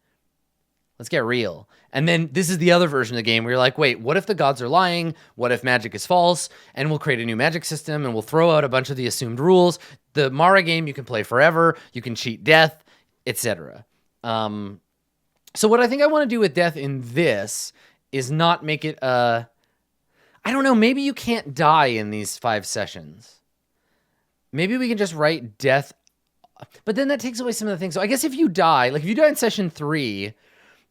Let's get real. And then this is the other version of the game where you're like, wait, what if the gods are lying? What if magic is false? And we'll create a new magic system and we'll throw out a bunch of the assumed rules. The Mara game you can play forever. You can cheat death, etc. So what I think I want to do with death in this is not make it I don't know, maybe you can't die in these 5 sessions. Maybe we can just write death, but then that takes away some of the things. So I guess if you die, like if you die in session 3,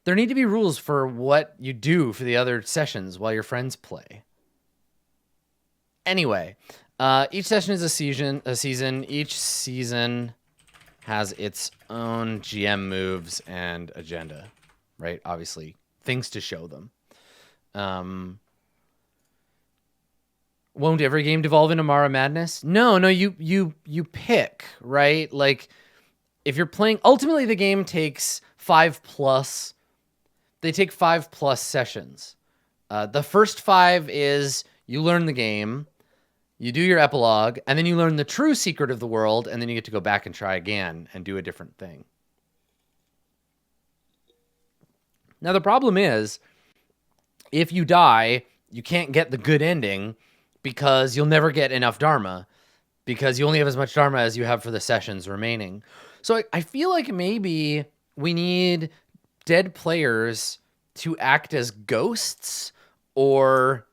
there need to be rules for what you do for the other sessions while your friends play. Anyway, each session is a season. Each season has its own GM moves and agenda, right? Obviously, things to show them. Won't every game devolve into Mara Madness? No, you pick, right? Like, if you're playing... Ultimately, the game takes 5+... They take 5+ sessions. The first 5 is you learn the game, you do your epilogue, and then you learn the true secret of the world, and then you get to go back and try again and do a different thing. Now, the problem is, if you die, you can't get the good ending because you'll never get enough Dharma because you only have as much Dharma as you have for the sessions remaining. So I feel like maybe we need dead players to act as ghosts, or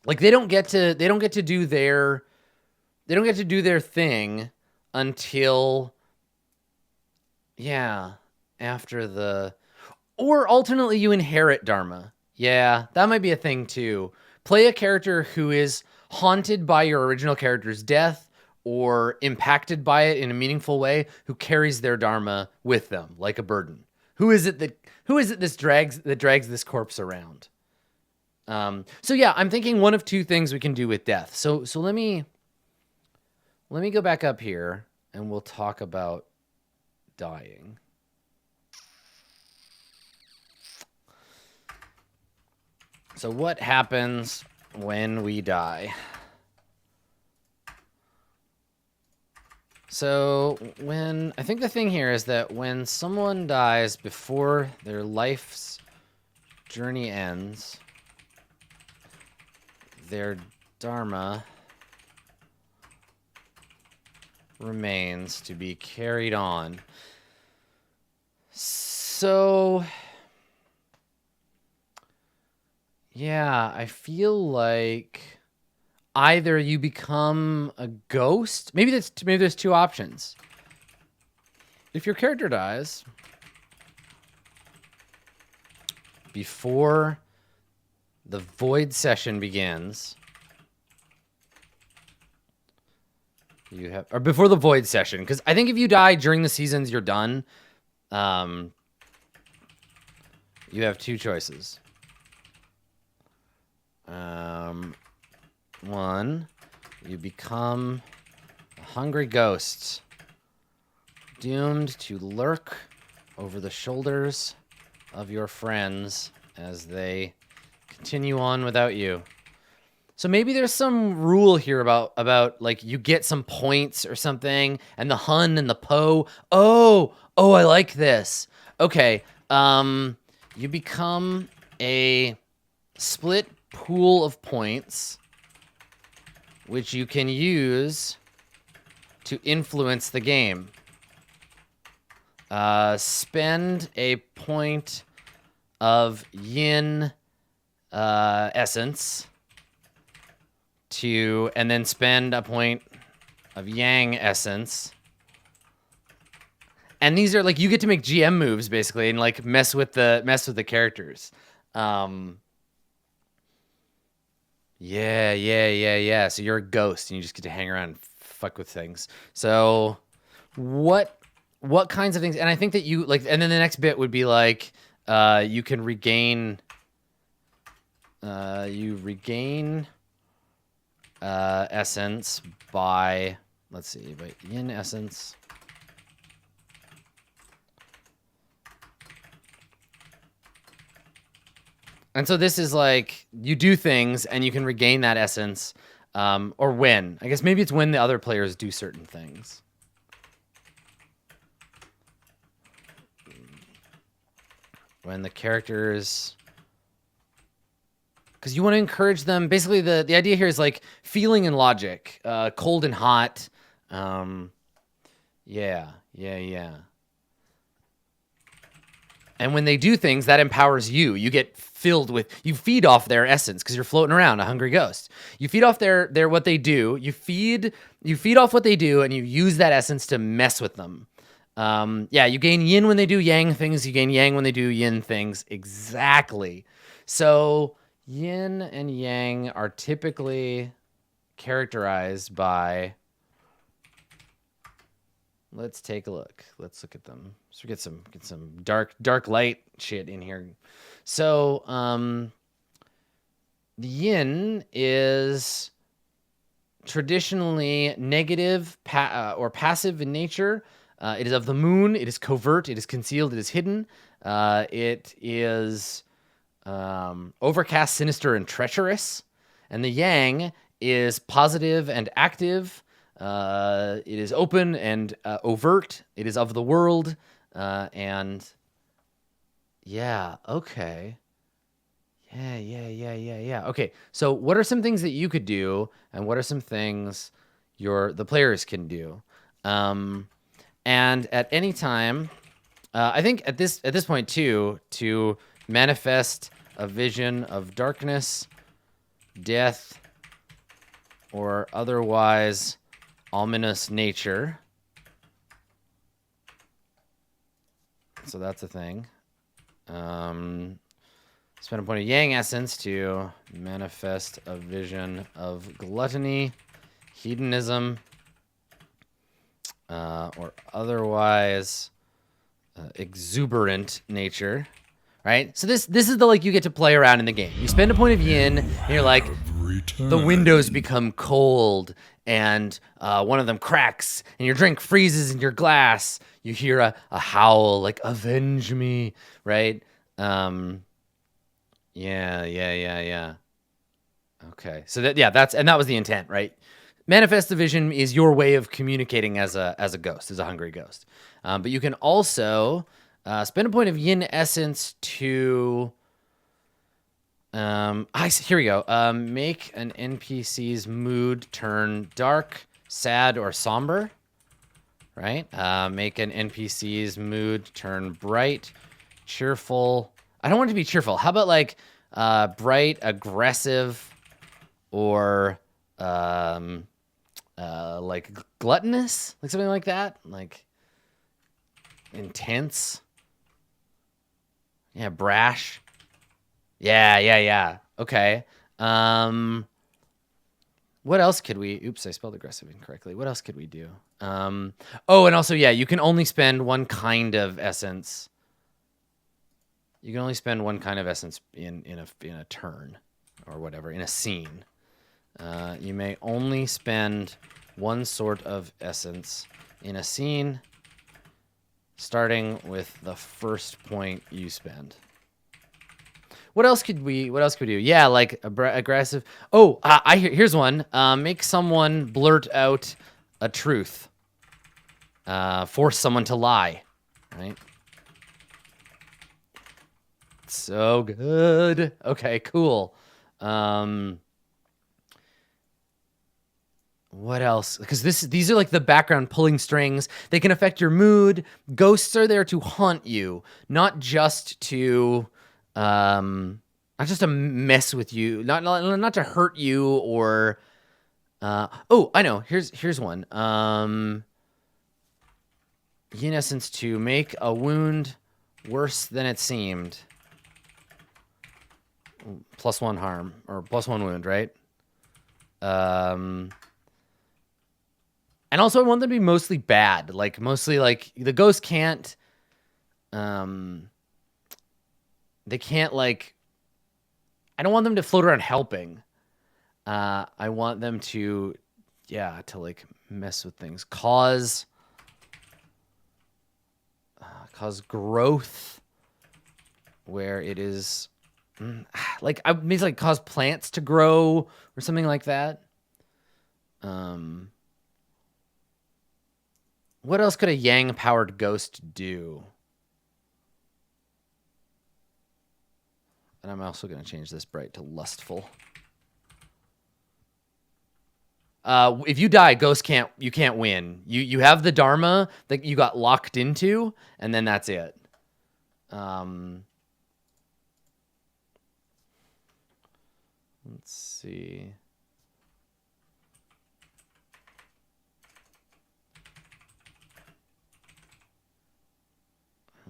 like they don't get to do their thing until after the, or alternately you inherit Dharma. Yeah, that might be a thing too. Play a character who is haunted by your original character's death or impacted by it in a meaningful way, who carries their Dharma with them like a burden. Who is it that drags this corpse around? So yeah, I'm thinking one of 2 things we can do with death. So let me go back up here and we'll talk about dying. So what happens when we die? So I think the thing here is that when someone dies before their life's journey ends, their Dharma remains to be carried on. So, yeah, I feel like either you become a ghost. Maybe there's 2 options. If your character dies before the void session begins, or before the void session, because I think if you die during the seasons, you're done. You have 2 choices. 1, you become a hungry ghost, doomed to lurk over the shoulders of your friends as they continue on without you. So maybe there's some rule here about like you get some points or something, and the Hun and the Po. Oh, I like this. Okay, you become a split pool of points, which you can use to influence the game. Spend a point of yin essence and then spend a point of yang essence. And these are like, you get to make GM moves basically and like mess with the characters. Yeah. So you're a ghost and you just get to hang around and fuck with things. So what kinds of things? And I think that you like, and then the next bit would be like, you can regain, essence by, let's see, by yin essence. And so this is like, you do things and you can regain that essence, or when. I guess maybe it's when the other players do certain things. When the characters... Because you want to encourage them. Basically, the idea here is like feeling and logic. Cold and hot. Yeah. And when they do things, that empowers you. You get filled with... You feed off their essence because you're floating around, a hungry ghost. You feed off their what they do. You feed off what they do, and you use that essence to mess with them. Yeah, you gain yin when they do yang things. You gain yang when they do yin things. Exactly. So... yin and yang are typically characterized by... Let's take a look. Let's look at them. So we get some dark light shit in here. So the yin is traditionally negative or passive in nature. It is of the moon. It is covert. It is concealed. It is hidden. It is... overcast, sinister, and treacherous. And the yang is positive and active. It is open and overt. It is of the world. And yeah, okay. Yeah. Okay, so what are some things that you could do, and what are some things the players can do? And at any time, I think at this point too, to manifest a vision of darkness, death, or otherwise ominous nature. So that's a thing. Spend a point of yang essence to manifest a vision of gluttony, hedonism, or otherwise exuberant nature. Right? So this is the, like, you get to play around in the game. You spend a point of yin, and you're like, the windows become cold, and one of them cracks, and your drink freezes in your glass. You hear a howl, like, avenge me, right? Yeah. Okay. So that was the intent, right? Manifest the vision is your way of communicating as a ghost, as a hungry ghost. But you can also... spend a point of yin essence to... here we go. Make an NPC's mood turn dark, sad, or somber. Right? Make an NPC's mood turn bright, cheerful. I don't want it to be cheerful. How about like bright, aggressive, or like gluttonous? Like something like that? Like intense? Yeah, brash. Yeah. Okay. What else could we... Oops, I spelled aggressive incorrectly. What else could we do? And also, yeah, you can only spend one kind of essence. You can only spend one kind of essence in a turn, or whatever in a scene. You may only spend one sort of essence in a scene, starting with the first point you spend. What else could we do? Yeah, like aggressive. Oh, here's one. Make someone blurt out a truth. Force someone to lie. Right? So good. Okay, cool. What else? Because these are like the background pulling strings. They can affect your mood. Ghosts are there to haunt you, not just to mess with you, not to hurt you or oh, I know. Here's one. In essence, to make a wound worse than it seemed. +1 harm or +1 wound, right? And also I want them to be mostly bad. Like mostly like the ghost can't they can't like I don't want them to float around helping. I want them to like mess with things. Cause growth where it is like I mean like cause plants to grow or something like that. What else could a yang-powered ghost do? And I'm also going to change this bright to lustful. If you die, you can't win. You have the Dharma that you got locked into, and then that's it. Let's see.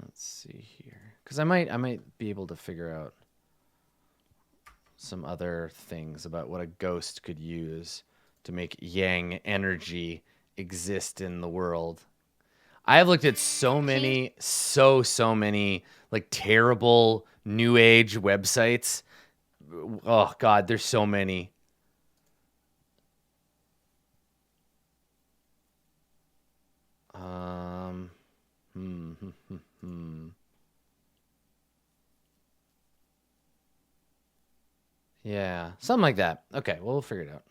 Let's see here, because I might be able to figure out some other things about what a ghost could use to make yang energy exist in the world. I have looked at so many like terrible new age websites. Oh God, there's so many. Yeah, something like that. Okay, well, we'll figure it out.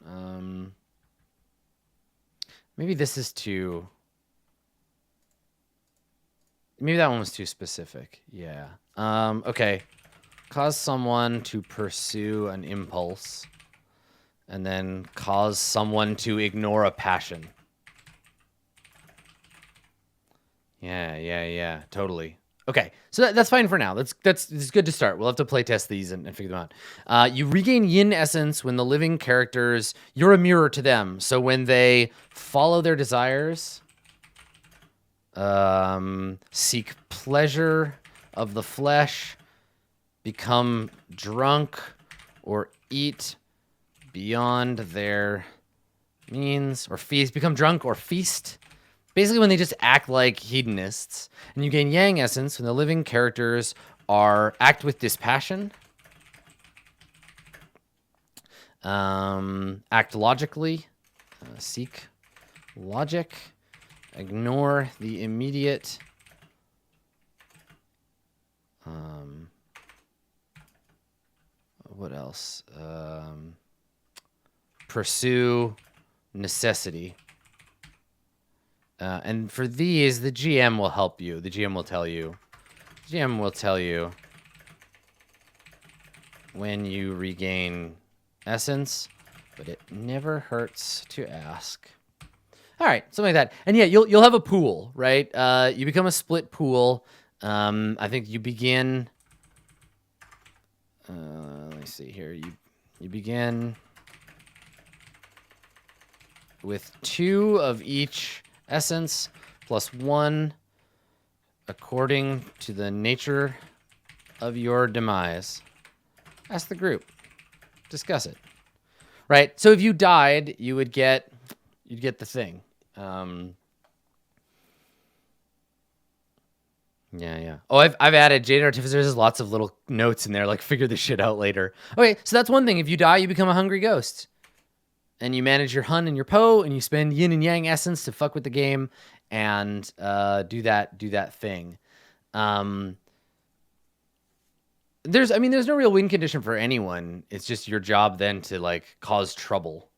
Maybe this is too... Maybe that one was too specific. Yeah. Okay. Cause someone to pursue an impulse, and then cause someone to ignore a passion. Yeah. Totally. Okay, so that's fine for now. That's good to start. We'll have to play test these and figure them out. You regain yin essence when the living characters, you're a mirror to them. So when they follow their desires, seek pleasure of the flesh, become drunk, or eat beyond their means, or feast, become drunk or feast. Basically, when they just act like hedonists. And you gain yang essence when the living characters act with dispassion, act logically, seek logic, ignore the immediate, what else? Pursue necessity. And for these, the GM will help you. The GM will tell you. The GM will tell you when you regain essence, but it never hurts to ask. All right, something like that. And yeah, you'll have a pool, right? You become a split pool. I think you begin. Let me see here. You begin with 2 of each essence +1 according to the nature of your demise. Ask the group. Discuss it. Right? So if you died, you'd get the thing. Yeah. Oh, I've added Jade Artificers has lots of little notes in there, like figure this shit out later. Okay, so that's one thing. If you die, you become a hungry ghost. And you manage your Hun and your Po, and you spend yin and yang essence to fuck with the game and do that thing. There's no real win condition for anyone. It's just your job then to like cause trouble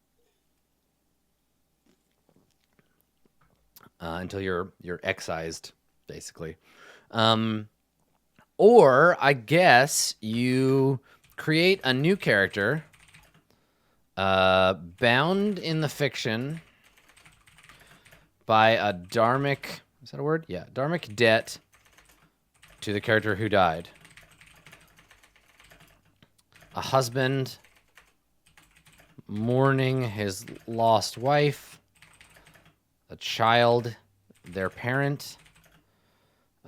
until you're excised, basically. Or I guess you create a new character bound in the fiction by a dharmic, is that a word? Yeah, dharmic debt to the character who died. A husband mourning his lost wife, a child, their parent,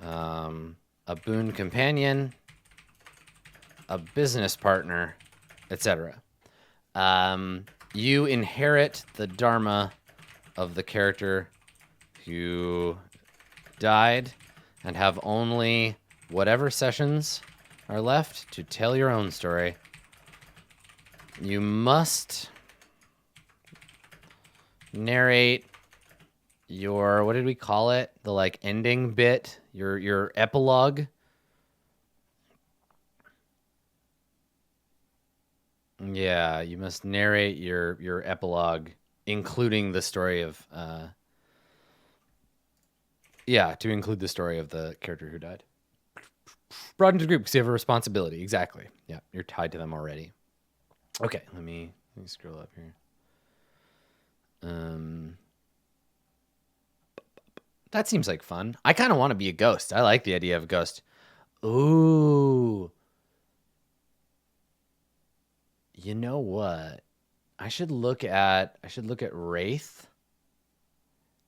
a boon companion, a business partner, etc. You inherit the dharma of the character who died and have only whatever sessions are left to tell your own story. You must narrate your, what did we call it? The like ending bit, your epilogue. Yeah, you must narrate your epilogue, including the story of to include the story of the character who died. Brought into the group because you have a responsibility. Exactly. Yeah, you're tied to them already. Okay, let me scroll up here. That seems like fun. I kind of want to be a ghost. I like the idea of a ghost. Ooh. You know what? I should look at Wraith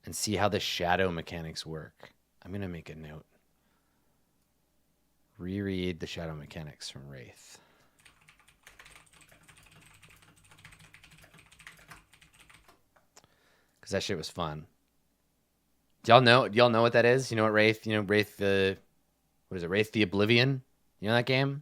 and see how the shadow mechanics work. I'm going to make a note. Reread the shadow mechanics from Wraith. Cuz that shit was fun. Do y'all know what that is? You know what Wraith, Wraith the Wraith the Oblivion? You know that game?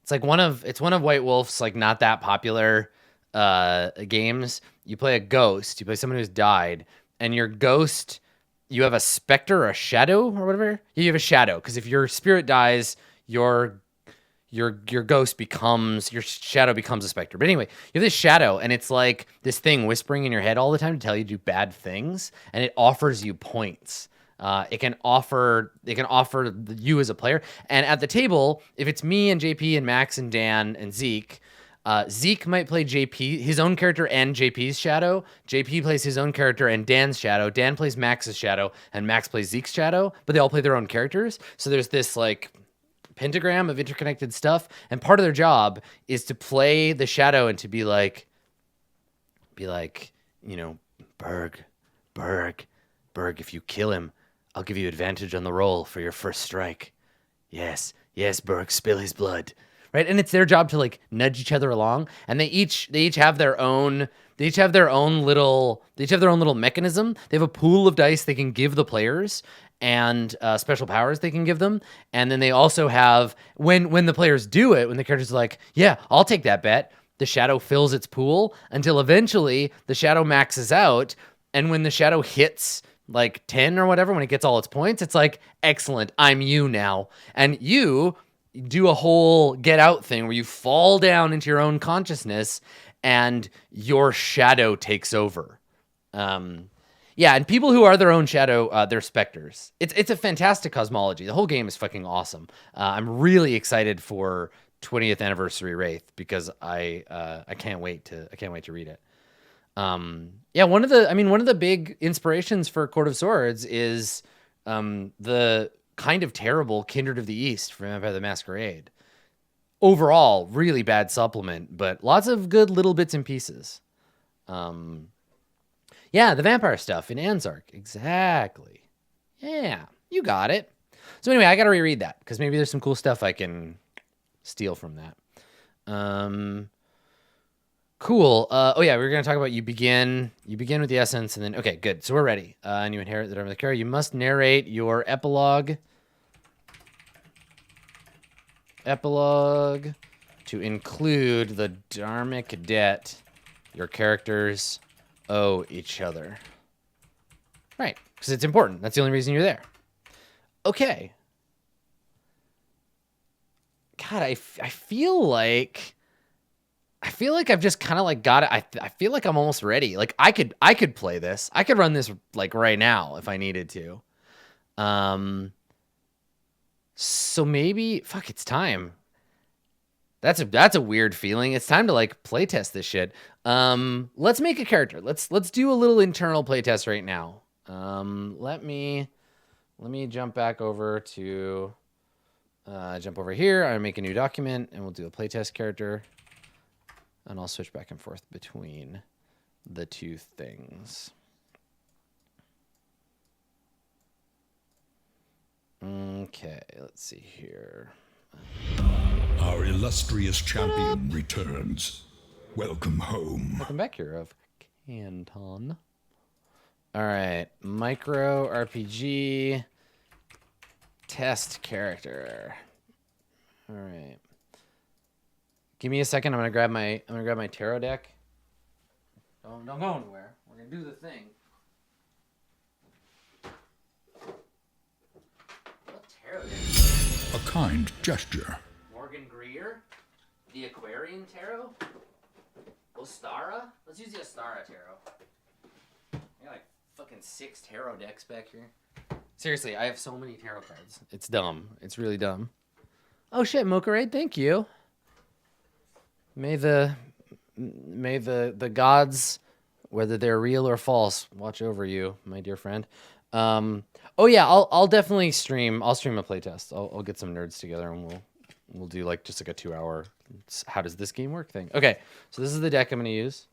It's one of White Wolf's like not that popular games. You play a ghost. You play someone who's died, and your ghost, you have a specter or a shadow or whatever. You have a shadow because if your spirit dies, your ghost becomes, your shadow becomes a specter. But anyway, you have this shadow, and it's like this thing whispering in your head all the time to tell you to do bad things, and it offers you points. It can offer you as a player. And at the table, if it's me and JP and Max and Dan and Zeke, Zeke might play JP, his own character and JP's shadow. JP plays his own character and Dan's shadow. Dan plays Max's shadow and Max plays Zeke's shadow, but they all play their own characters. So there's this like pentagram of interconnected stuff. And part of their job is to play the shadow and to be like, Berg, if you kill him, I'll give you advantage on the roll for your first strike. Yes, Berg, spill his blood. Right? And it's their job to like nudge each other along. And they each have their own little mechanism. They have a pool of dice they can give the players and special powers they can give them. And then they also have, when the players do it, when the characters are like, yeah, I'll take that bet, the shadow fills its pool until eventually the shadow maxes out. And when the shadow hits like 10 or whatever, when it gets all its points, it's like, excellent, I'm you now. And you do a whole get out thing where you fall down into your own consciousness and your shadow takes over. Yeah, and people who are their own shadow, they're specters. It's a fantastic cosmology. The whole game is fucking awesome. I'm really excited for 20th anniversary Wraith because I can't wait to read it. Yeah, one of the big inspirations for Court of Swords is the kind of terrible Kindred of the East from Vampire the Masquerade. Overall, really bad supplement, but lots of good little bits and pieces. Yeah, the vampire stuff in Anzark. Exactly. Yeah, you got it. So anyway, I got to reread that because maybe there's some cool stuff I can steal from that. Cool. Oh yeah, we were going to talk about you begin with the essence and then, okay, good. So we're ready. And you inherit the dharma of the character. You must narrate your epilogue epilogue to include the dharmic debt your characters owe each other. Right, because it's important. That's the only reason you're there. Okay. God, I feel like I've just kind of like got it. I feel like I'm almost ready. Like I could play this. I could run this like right now if I needed to. So maybe fuck, it's time. That's a weird feeling. It's time to like playtest this shit. Let's make a character. Let's do a little internal playtest right now. Let me jump back over to jump over here. I make a new document and we'll do a playtest character. And I'll switch back and forth between the two things. Okay, let's see here. Our illustrious champion returns. Welcome home. Welcome back, hero of Canton. All right, MicroRPG test character. All right. Give me a second. I'm gonna grab my tarot deck. Don't go anywhere. We're gonna do the thing. What tarot deck? A kind gesture. Morgan Greer, the Aquarian tarot. Ostara. Let's use the Ostara tarot. I got like fucking 6 tarot decks back here. Seriously, I have so many tarot cards. It's dumb. It's really dumb. Oh shit, Mokarade, thank you. May the gods, whether they're real or false, watch over you, my dear friend. Oh yeah, I'll definitely stream. I'll stream a playtest. I'll get some nerds together and we'll do like just like a 2-hour how does this game work thing. Okay, so this is the deck I'm gonna use.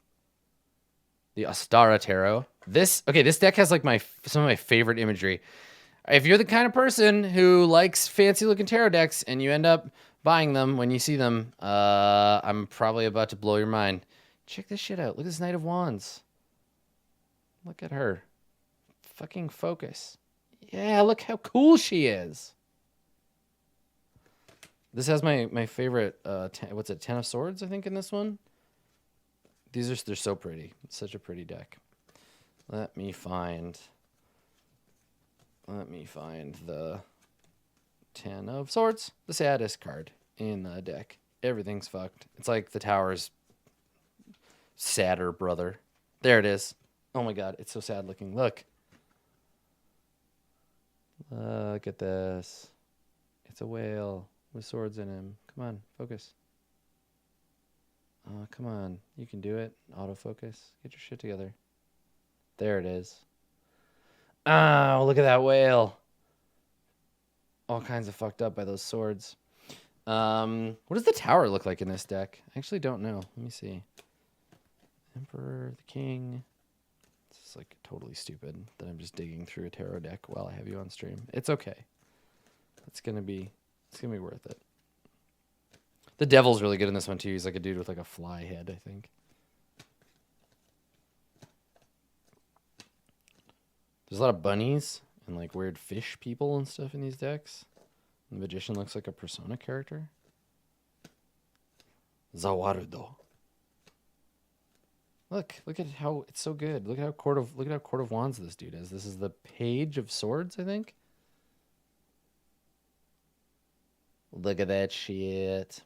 The Ostara Tarot. This deck has like some of my favorite imagery. If you're the kind of person who likes fancy looking tarot decks and you end up buying them when you see them, I'm probably about to blow your mind. Check this shit out. Look at this Knight of Wands. Look at her. Fucking focus. Yeah, look how cool she is. This has my favorite, what's it, 10 of Swords, I think, in this one. They're so pretty. It's such a pretty deck. Let me find the 10 of Swords, the saddest card in the deck. Everything's fucked. It's like the Tower's sadder brother. There it is. Oh my god, it's so sad looking. Look. Look at this. It's a whale with swords in him. Come on, focus. Oh, come on. You can do it. Autofocus. Get your shit together. There it is. Oh, look at that whale. All kinds of fucked up by those swords. What does the Tower look like in this deck? I actually don't know. Let me see. Emperor, the King. This is like totally stupid that I'm just digging through a tarot deck while I have you on stream. It's okay. It's gonna be worth it. The Devil's really good in this one too. He's like a dude with like a fly head, I think. There's a lot of bunnies and like weird fish people and stuff in these decks. The Magician looks like a Persona character. Zawarudo. Look at how it's so good. Look at how Court of Wands this dude is. This is the Page of Swords, I think. Look at that shit.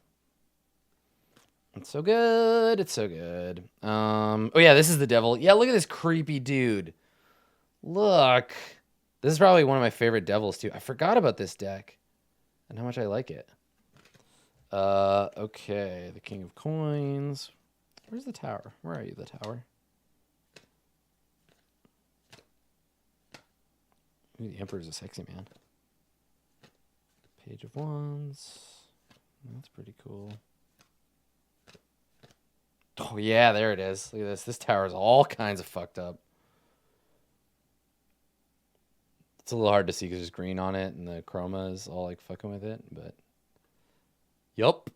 It's so good. It's so good. Oh yeah, this is the Devil. Yeah, look at this creepy dude. Look. This is probably one of my favorite Devils too. I forgot about this deck and how much I like it. Okay, the King of Coins. Where's the Tower? Where are you, the Tower? Ooh, the Emperor's a sexy man. Page of Wands. That's pretty cool. Oh, yeah, there it is. Look at this. This tower is all kinds of fucked up. It's a little hard to see because there's green on it and the chroma is all like fucking with it, but yup.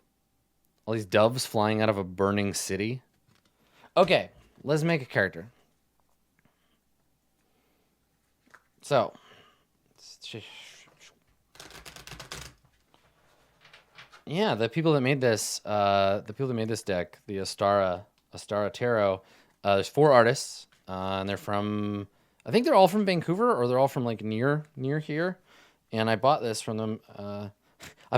All these doves flying out of a burning city. Okay, let's make a character. So, Yeah, the people that made this, deck, the Astara Tarot. There's 4 artists, and they're from, I think they're all from Vancouver, or they're all from like near here. And I bought this from them. I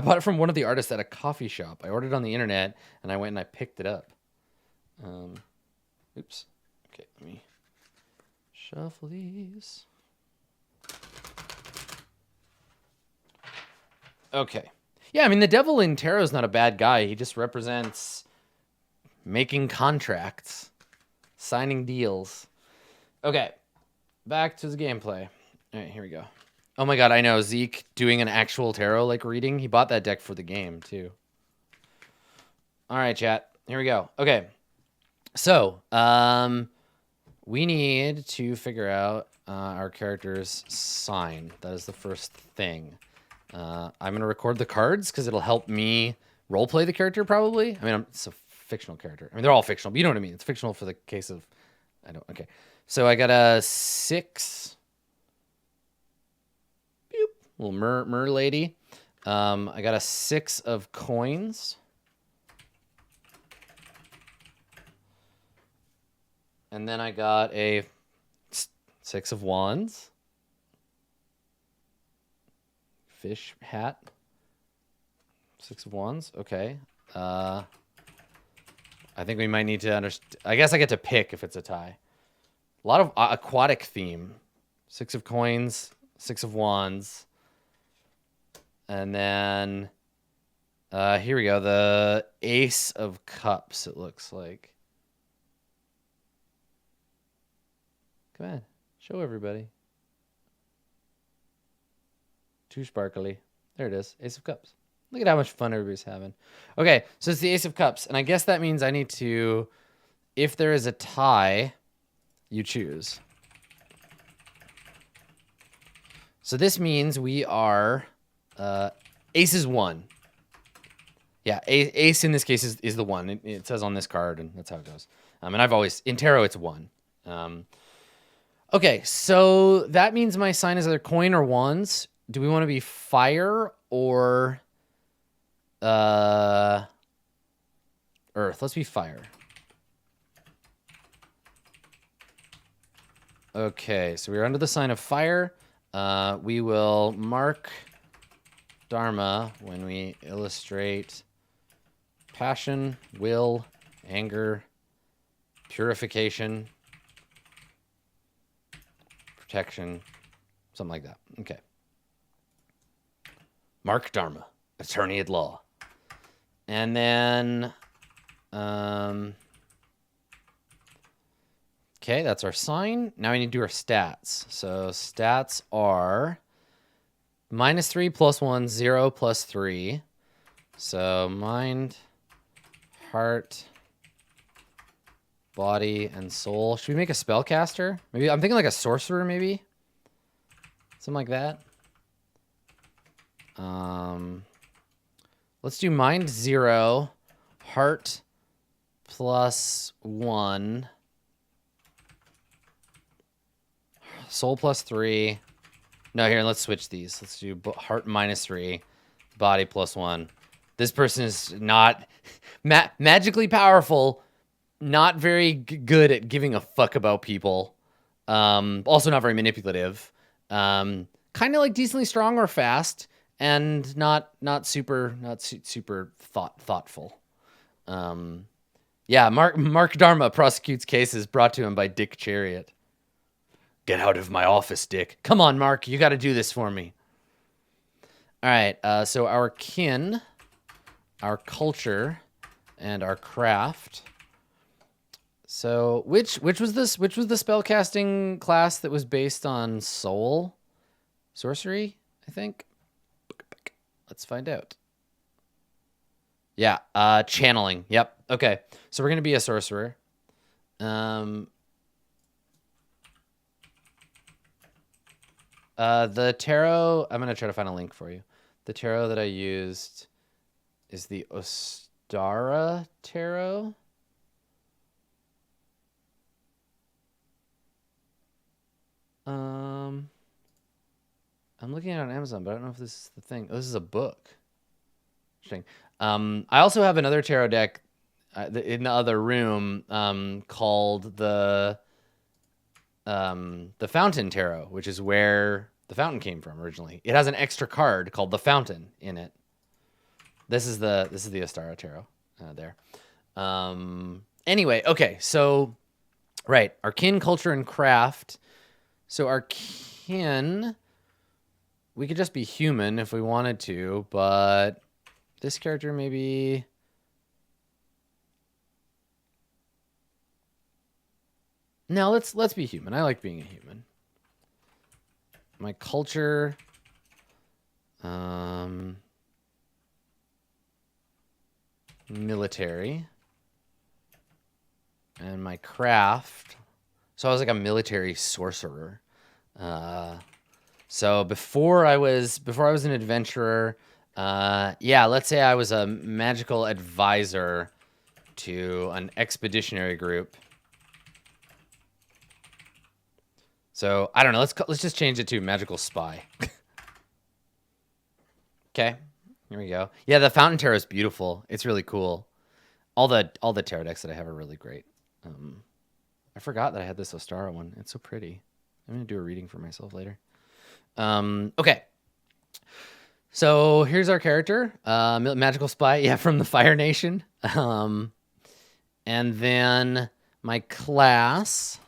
bought it from one of the artists at a coffee shop. I ordered it on the internet, and I went and I picked it up. Oops. Okay, let me shuffle these. Okay. Yeah, I mean, the devil in tarot is not a bad guy. He just represents making contracts, signing deals. Okay, back to the gameplay. All right, here we go. Oh my god, I know. Zeke doing an actual tarot like reading. He bought that deck for the game, too. All right, chat. Here we go. Okay. So, we need to figure out our character's sign. That is the first thing. I'm going to record the cards because it'll help me roleplay the character, probably. I mean, it's a fictional character. I mean, they're all fictional, but you know what I mean. It's fictional for the case of... Okay. So I got a 6... Boop. Little mer lady. I got a 6 of coins. And then I got a 6 of wands. Fish hat. 6 of wands. Okay. I think we might need to understand. I guess I get to pick if it's a tie. A lot of aquatic theme. 6 of coins. 6 of wands. And then here we go. The ace of cups, it looks like. Come on. Show everybody. Too sparkly. There it is. Ace of cups. Look at how much fun everybody's having. Okay, so it's the ace of cups. And I guess that means I need to, if there is a tie, you choose. So this means we are, ace is 1. Yeah, ace in this case is the 1. It says on this card, and that's how it goes. And I've always, in tarot, it's 1. Okay, so that means my sign is either coin or wands. Do we want to be fire or earth? Let's be fire. Okay, so we're under the sign of fire. We will mark Dharma when we illustrate passion, will, anger, purification, protection, something like that. Okay. Mark Dharma, attorney at law. And then, okay, that's our sign. Now we need to do our stats. So stats are -3 + 1, 0 + 3. So mind, heart, body, and soul. Should we make a spellcaster? Maybe I'm thinking like a sorcerer, maybe? Something like that. Let's do mind 0, heart +1, soul +3. No, here, let's switch these. Let's do heart -3, body +1. This person is not magically powerful, not very good at giving a fuck about people. Also not very manipulative. Kind of like decently strong or fast. And not super thoughtful. Yeah, Mark Dharma prosecutes cases brought to him by Dick Chariot. Get out of my office, Dick. Come on, Mark, you got to do this for me. All right, so our kin, our culture, and our craft. So which was the spellcasting class that was based on soul sorcery? I think. Let's find out. Yeah, channeling. Yep. Okay. So we're going to be a sorcerer. The tarot, I'm going to try to find a link for you. The tarot that I used is the Ostara tarot. I'm looking at it on Amazon, but I don't know if this is the thing. Oh, this is a book. Interesting. I also have another tarot deck in the other room called the Fountain Tarot, which is where the fountain came from originally. It has an extra card called the Fountain in it. This is the Astara Tarot there. Anyway, okay, so right, our kin, culture, and craft. So our kin, we could just be human if we wanted to, but this character maybe. No, let's be human. I like being a human. My culture, military, and my craft. So I was like a military sorcerer. So before I was an adventurer, yeah, let's say I was a magical advisor to an expeditionary group. So I don't know. Let's just change it to magical spy. Okay, here we go. Yeah, the Fountain Tarot is beautiful. It's really cool. All the tarot decks that I have are really great. I forgot that I had this Ostara one. It's so pretty. I'm gonna do a reading for myself later. Okay. So here's our character, magical spy. Yeah, from the Fire Nation. And then my class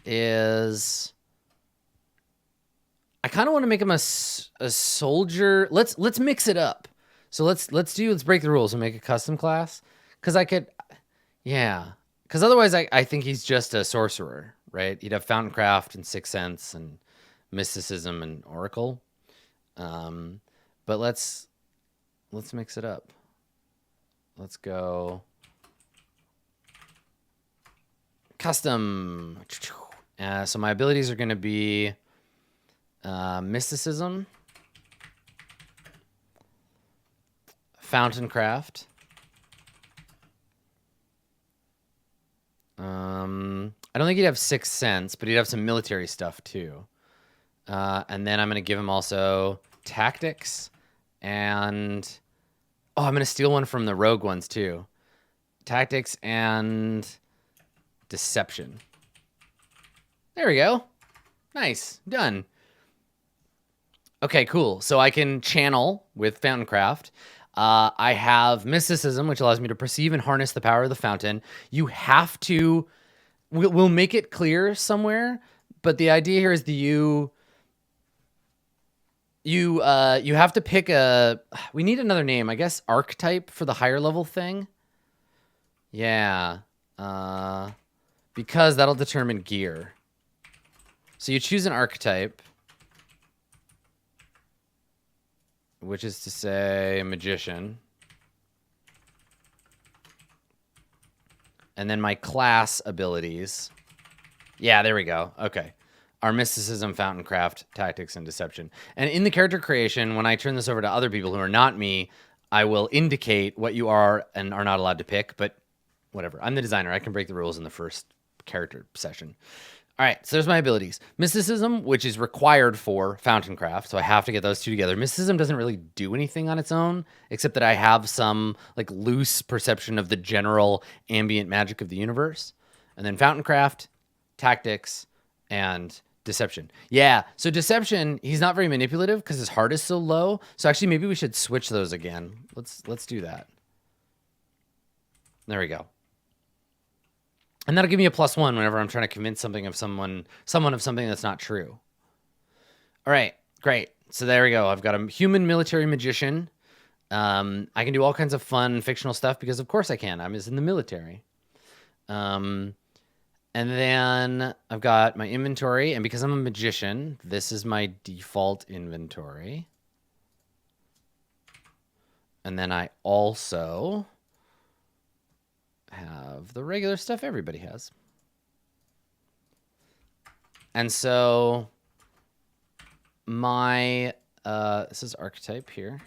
is. I kind of want to make him a soldier. Let's mix it up. So let's break the rules and make a custom class. Cause I could, yeah. Cause otherwise I think he's just a sorcerer, right? He'd have Fountain-Craft and Sixth Sense and Mysticism and Oracle. But let's mix it up. Let's go custom. So my abilities are going to be Mysticism, Fountain-Craft. I don't think he'd have Sixth Sense, but he'd have some military stuff too. And then I'm going to give him also Tactics and... Oh, I'm going to steal one from the rogue ones too. Tactics and Deception. There we go. Nice. Done. Okay, cool. So I can channel with Fountain-Craft. I have Mysticism, which allows me to perceive and harness the power of the fountain. You have to... We'll make it clear somewhere, but the idea here is that you have to pick a... We need another name. I guess archetype for the higher level thing. Yeah. Because that'll determine gear. So you choose an archetype, which is to say magician. And then my class abilities. Yeah, there we go. Okay. Our Mysticism, Fountain-Craft, Tactics, and Deception. And in the character creation, when I turn this over to other people who are not me, I will indicate what you are and are not allowed to pick, but whatever. I'm the designer. I can break the rules in the first character session. All right, so there's my abilities. Mysticism, which is required for Fountain-Craft, so I have to get those two together. Mysticism doesn't really do anything on its own, except that I have some like loose perception of the general ambient magic of the universe. And then Fountain-Craft, Tactics, and Deception. Yeah, so Deception, he's not very manipulative because his heart is so low. So actually, maybe we should switch those again. Let's do that. There we go. And that'll give me a +1 whenever I'm trying to convince someone of something that's not true. All right, great. So there we go. I've got a human military magician. I can do all kinds of fun fictional stuff because of course I can. I'm just in the military. And then I've got my inventory, and because I'm a magician, this is my default inventory. And then I also have the regular stuff everybody has. And so my this is archetype here.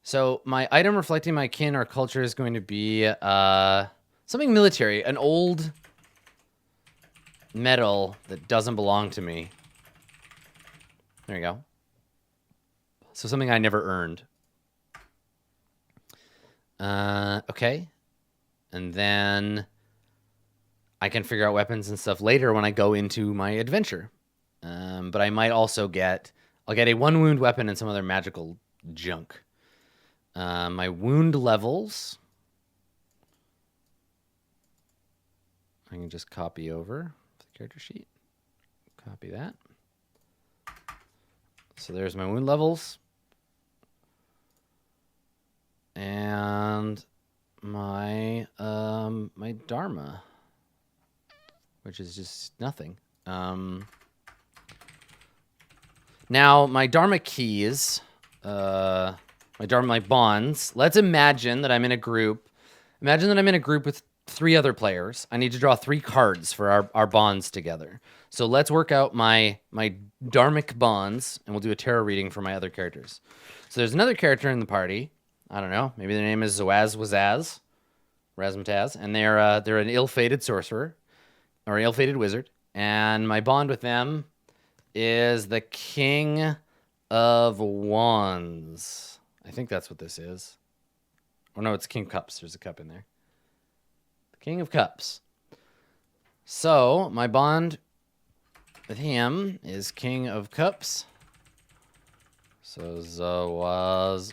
So my item reflecting my kin or culture is going to be something military, an old medal that doesn't belong to me. There you go. So something I never earned. Okay. And then I can figure out weapons and stuff later when I go into my adventure. But I might also I'll get a 1 wound weapon and some other magical junk. My wound levels, I can just copy over the character sheet. Copy that. So there's my wound levels. And my my Dharma, which is just nothing. Now my Dharma keys, my bonds. Let's imagine that I'm in a group. Imagine that I'm in a group with 3 other players. I need to draw 3 cards for our bonds together. So let's work out my Dharmic bonds, and we'll do a tarot reading for my other characters. So there's another character in the party. I don't know. Maybe their name is Zoaz Wazaz, Razmataz, and they're an ill-fated sorcerer or ill-fated wizard. And my bond with them is the King of Wands. I think that's what this is. Oh no, it's King of Cups. There's a cup in there. The King of Cups. So my bond with him is King of Cups. So Zawaz.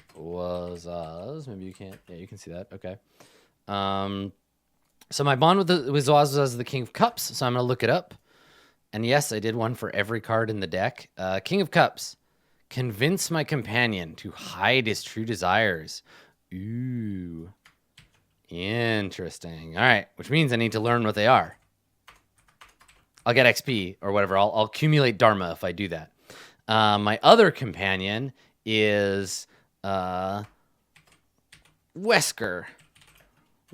Maybe you can't. Yeah, you can see that. Okay. So my bond with Zawaz is the King of Cups. So I'm gonna look it up. And yes, I did one for every card in the deck. King of Cups. Convince my companion to hide his true desires. Ooh. Interesting. All right. Which means I need to learn what they are. I'll get XP or whatever. I'll accumulate Dharma if I do that. My other companion is Wesker.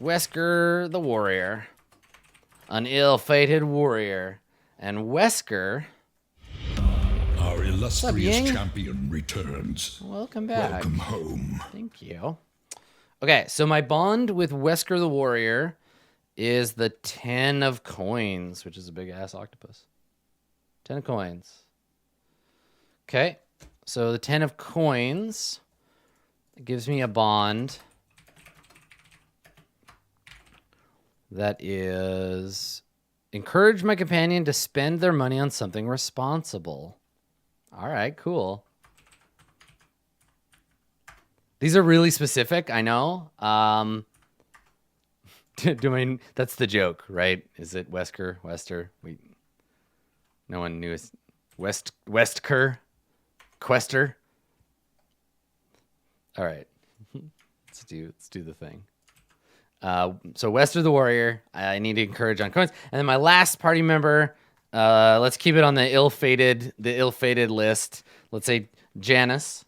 Wesker the warrior. An ill-fated warrior. And Wesker... Our illustrious champion returns. Welcome back. Welcome home. Thank you. Okay, so my bond with Wesker the warrior is the 10 of coins, which is a big-ass octopus. 10 of coins. Okay, so the 10 of coins gives me a bond that is encourage my companion to spend their money on something responsible. All right, cool. These are really specific, I know. That's the joke, right? Is it Wesker? Wester? No one knew it. Westker? Quester? All right. Let's do the thing. So Wester the warrior, I need to encourage on coins. And then my last party member, let's keep it on the ill-fated list. Let's say Janice.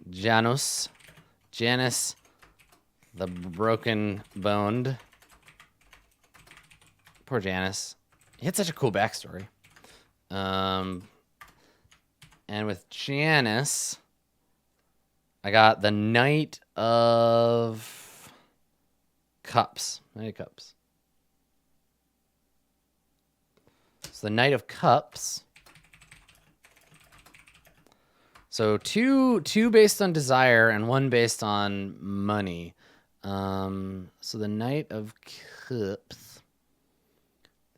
Janus, the broken-boned. Poor Janice. He had such a cool backstory. And with Janice, I got the Knight of Cups. Knight of Cups. So the Knight of Cups. So two based on desire and 1 based on money. So the Knight of Cups.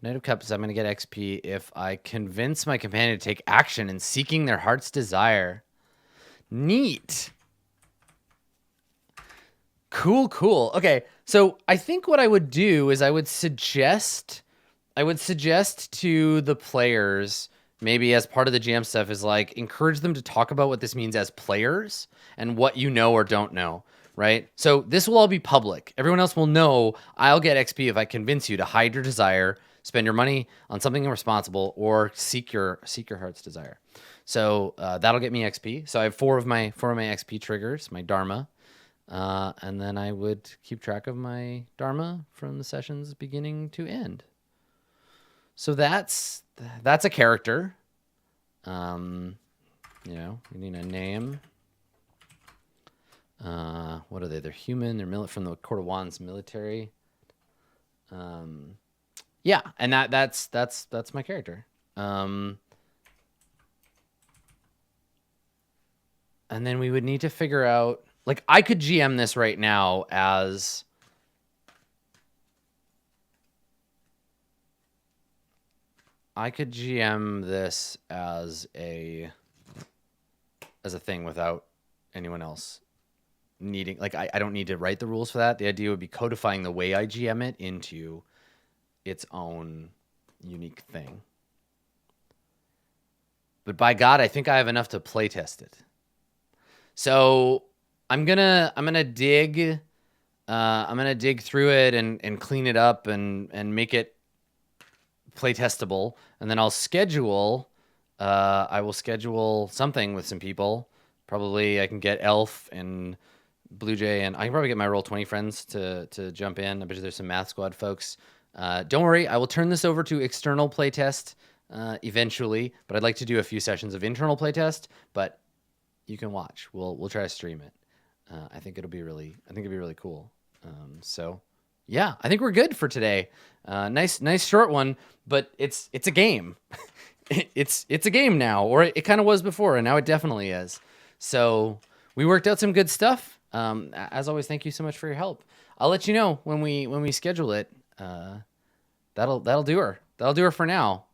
The Knight of Cups, I'm going to get XP if I convince my companion to take action in seeking their heart's desire. Neat. Cool. Okay, so I think what I would do is I would suggest to the players, maybe as part of the GM stuff, is like encourage them to talk about what this means as players and what you know or don't know, right? So this will all be public. Everyone else will know I'll get XP if I convince you to hide your desire, spend your money on something irresponsible, or seek your heart's desire. So that'll get me XP. So I have 4 of my XP triggers, my Dharma. And then I would keep track of my Dharma from the session's beginning to end. So that's a character. We need a name. What are they? They're human. They're from the Court of Wands military. Yeah, and that's my character. And then we would need to figure out, like, I could GM this right now as a thing without anyone else needing, like, I don't need to write the rules for that. The idea would be codifying the way I GM it into its own unique thing. But by God, I think I have enough to playtest it. So I'm gonna dig through it and clean it up and make it playtestable, and then I'll schedule. I will schedule something with some people. Probably I can get Elf and Blue Jay, and I can probably get my Roll20 friends to jump in. I bet you there's some Math Squad folks. Don't worry, I will turn this over to external playtest eventually, but I'd like to do a few sessions of internal playtest. But you can watch. We'll try to stream it. I think it'd be really cool. So yeah, I think we're good for today. Nice short one, but it's a game. it's a game now, or it kind of was before, and now it definitely is. So we worked out some good stuff. As always, thank you so much for your help. I'll let you know when we schedule it. That'll do her. That'll do her for now.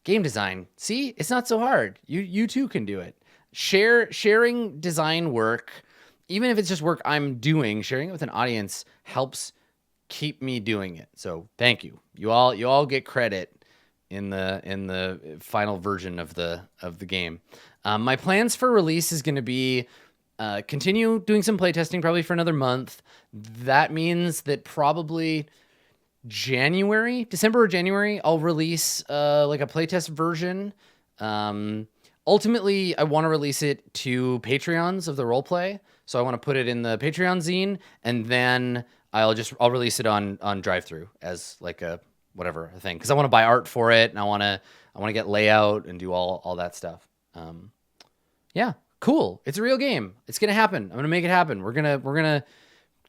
Game design. See, it's not so hard. You too can do it. Sharing design work, even if it's just work I'm doing, sharing it with an audience helps keep me doing it. So thank you. You all get credit in the final version of the game. My plans for release is going to be continue doing some playtesting probably for another month. That means that probably December or January, I'll release like a playtest version. Ultimately, I want to release it to Patreons of the RollPlay. So I want to put it in the Patreon zine, and then I'll release it on drive-through as like a thing, because I want to buy art for it, and I want to get layout and do all that stuff. Yeah, cool. It's a real game. It's gonna happen. I'm gonna make it happen. We're gonna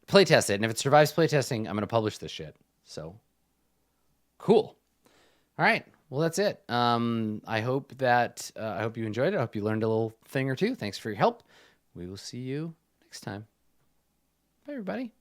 playtest it, and if it survives playtesting, I'm gonna publish this shit. So cool. All right. Well, that's it. I hope you enjoyed it. I hope you learned a little thing or two. Thanks for your help. We will see you next time. Bye, everybody.